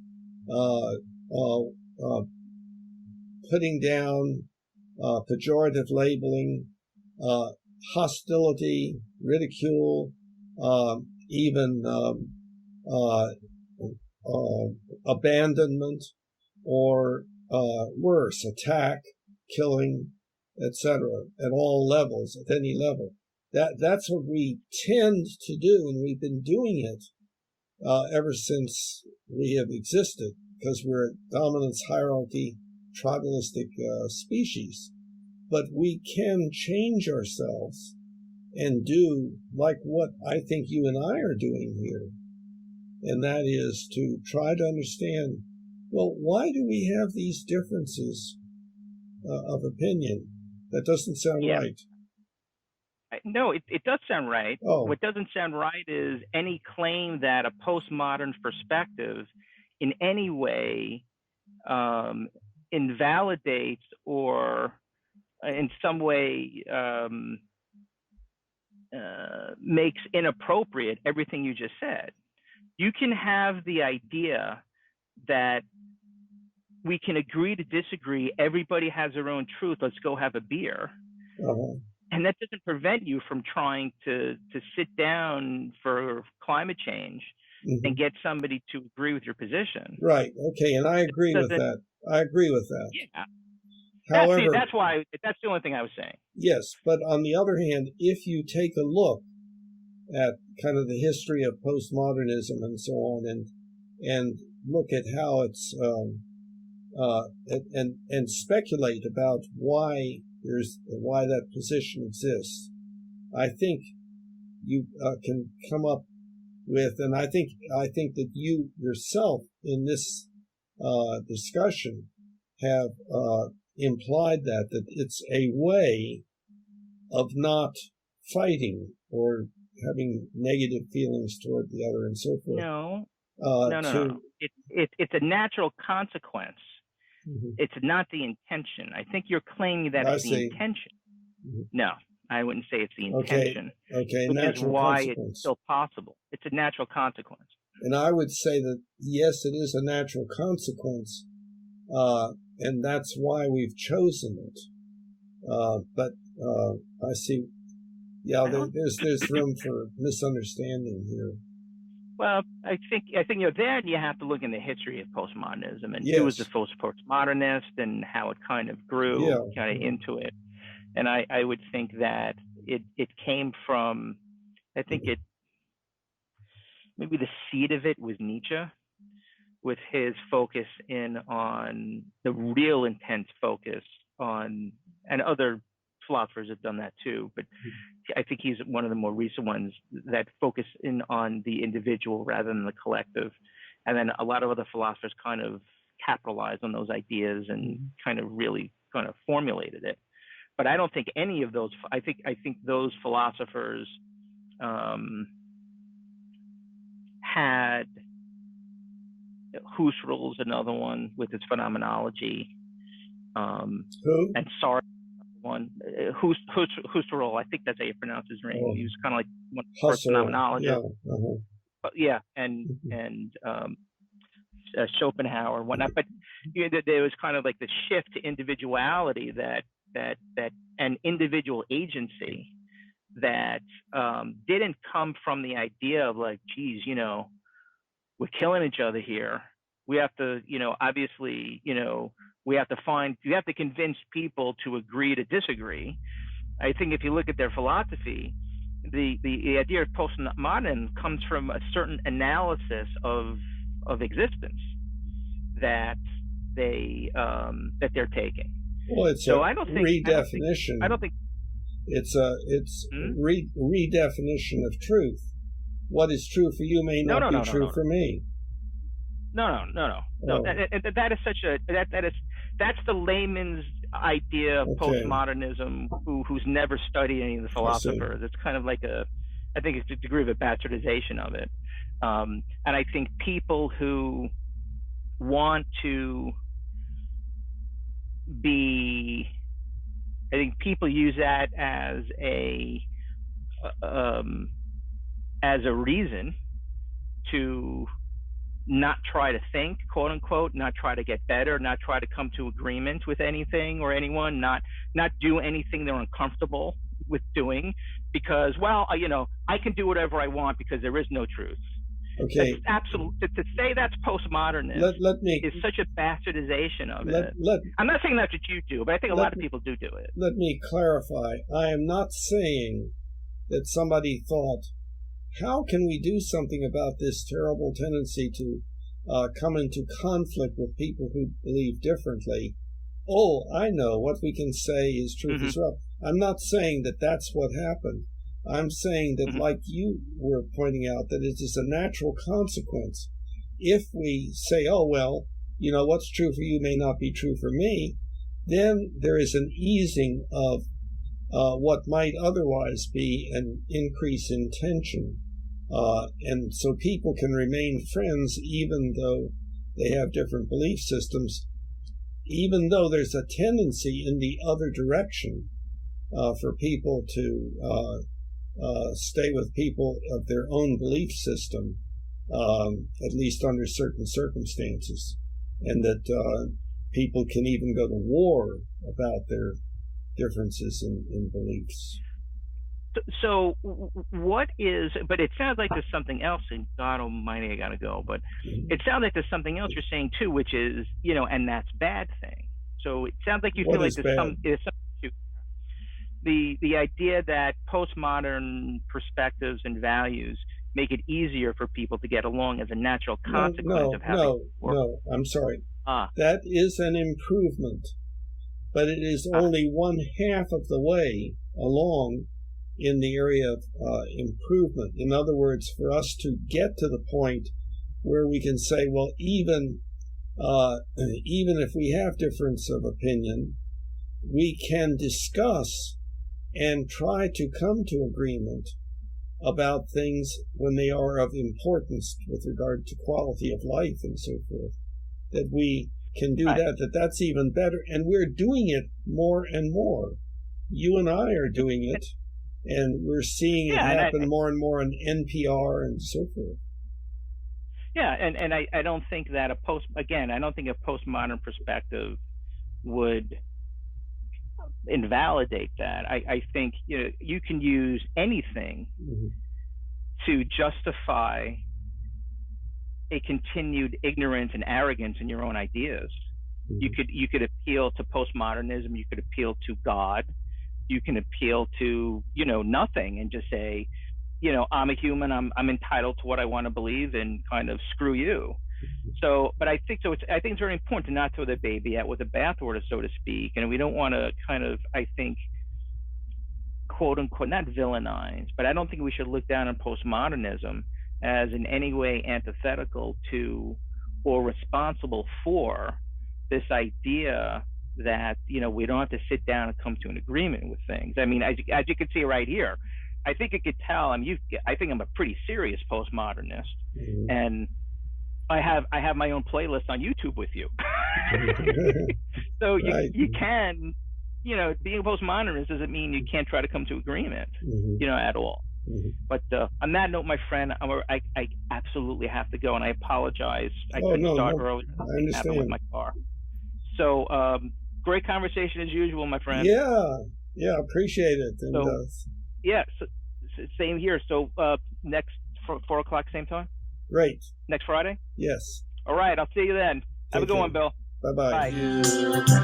putting down, pejorative labeling, hostility, ridicule, even abandonment, or worse, attack, killing, etc., at all levels, at any level. That's what we tend to do, and we've been doing it ever since we have existed, because we're a dominance hierarchy tribalistic species. But we can change ourselves and do like what I think you and I are doing here, and that is to try to understand, well, why do we have these differences of opinion? That doesn't sound right. No, it does sound right. Oh. What doesn't sound right is any claim that a postmodern perspective in any way invalidates or in some way makes inappropriate everything you just said. You can have the idea that we can agree to disagree. Everybody has their own truth. Let's go have a beer. Uh-huh. And that doesn't prevent you from trying to sit down for climate change and get somebody to agree with your position. Right. Okay. And I agree with that. I agree with that. Yeah. However, that's the only thing I was saying. Yes. But on the other hand, if you take a look at kind of the history of postmodernism and so on, and look at how it's and speculate about why that position exists, I think you can come up with, and I think that you yourself in this discussion have implied that it's a way of not fighting or having negative feelings toward the other and so forth. No. It's a natural consequence. Mm-hmm. It's not the intention. I think you're claiming that it's the intention. Mm-hmm. No, I wouldn't say it's the intention. Okay, which natural is why consequence. It's still possible. It's a natural consequence. And I would say that, yes, it is a natural consequence, and that's why we've chosen it. But I see, there's room for misunderstanding here. Well, I think there you have to look in the history of postmodernism and who was the first postmodernist and how it kind of grew into it. And I would think that it came from, I think maybe the seed of it was Nietzsche, with his focus in on the real intense focus on, and other philosophers have done that too, but I think he's one of the more recent ones that focus in on the individual rather than the collective. And then a lot of other philosophers kind of capitalized on those ideas and kind of really kind of formulated it. But I don't think any of those, I think those philosophers had, Husserl's another one with his phenomenology. Who? And Sartre, one. Husserl, I think that's how you pronounce his name. He was kind of like one of the first phenomenologists. And Schopenhauer and whatnot. But there was kind of like the shift to individuality that and individual agency that didn't come from the idea of like, geez, we're killing each other here. We have to, obviously, we have to convince people to agree to disagree. I think if you look at their philosophy, the idea of postmodern comes from a certain analysis of existence that they're taking. Well, it's so a I don't think, redefinition. I don't think it's redefinition of truth. What is true for you may not be true for me. No. Oh. That is that's the layman's idea of postmodernism who's never studied any of the philosophers. It's kind of like I think it's a degree of a bastardization of it. And I think people who want to I think people use that as a reason to not try to think, quote unquote, not try to get better, not try to come to agreement with anything or anyone, not do anything they're uncomfortable with doing, because, well, I can do whatever I want because there is no truth. Okay. That's absolute. To say that's postmodernist is such a bastardization of it. I'm not saying that's what you do, but I think a lot of people do it. Let me clarify. I am not saying that somebody thought, how can we do something about this terrible tendency to come into conflict with people who believe differently? Oh, I know what we can say is truth as well. I'm not saying that that's what happened. I'm saying that, like you were pointing out, that it is a natural consequence. If we say, oh, well, what's true for you may not be true for me, then there is an easing of what might otherwise be an increase in tension. And so people can remain friends even though they have different belief systems, even though there's a tendency in the other direction for people to stay with people of their own belief system, at least under certain circumstances, and that people can even go to war about their differences in beliefs. So what is, but it sounds like there's something else, and God almighty, I gotta go, but it sounds like there's something else you're saying too, which is, and that's bad thing. So it sounds like you feel like there's something the idea that postmodern perspectives and values make it easier for people to get along as a natural consequence of having No, I'm sorry. That is an improvement, but it is only one half of the way along in the area of improvement. In other words, for us to get to the point where we can say, well, even if we have difference of opinion, we can discuss and try to come to agreement about things when they are of importance with regard to quality of life and so forth, that we can do that's even better. And we're doing it more and more. You and I are doing it, and we're seeing it happen more and more on NPR and so forth. Yeah, and I don't think that I don't think a postmodern perspective would invalidate that. I think you can use anything to justify a continued ignorance and arrogance in your own ideas. You could appeal to postmodernism. You could appeal to God. You can appeal to nothing and just say, I'm a human. I'm entitled to what I want to believe, and kind of screw you. So, but I think it's very important to not throw the baby out with the bathwater, so to speak. And we don't want to kind of, I think, quote unquote, not villainize, but I don't think we should look down on postmodernism as in any way antithetical to or responsible for this idea that we don't have to sit down and come to an agreement with things. I mean, as you can see right here, I think you could tell. I mean, I think I'm a pretty serious postmodernist, and I have my own playlist on YouTube with you. So you can, being a postmodernist doesn't mean you can't try to come to agreement, at all. But on that note, my friend, I absolutely have to go, and I apologize. I couldn't start earlier. I understand. With my car. So great conversation as usual, my friend. Yeah, appreciate it. And, so, same here. So next 4 o'clock, same time. Right. Next Friday? Yes. All right, I'll see you then. Have a good one, Bill. Bye-bye. Bye. Humanity,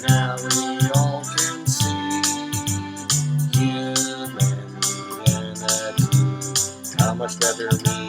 now we all can see. Humanity, how much better we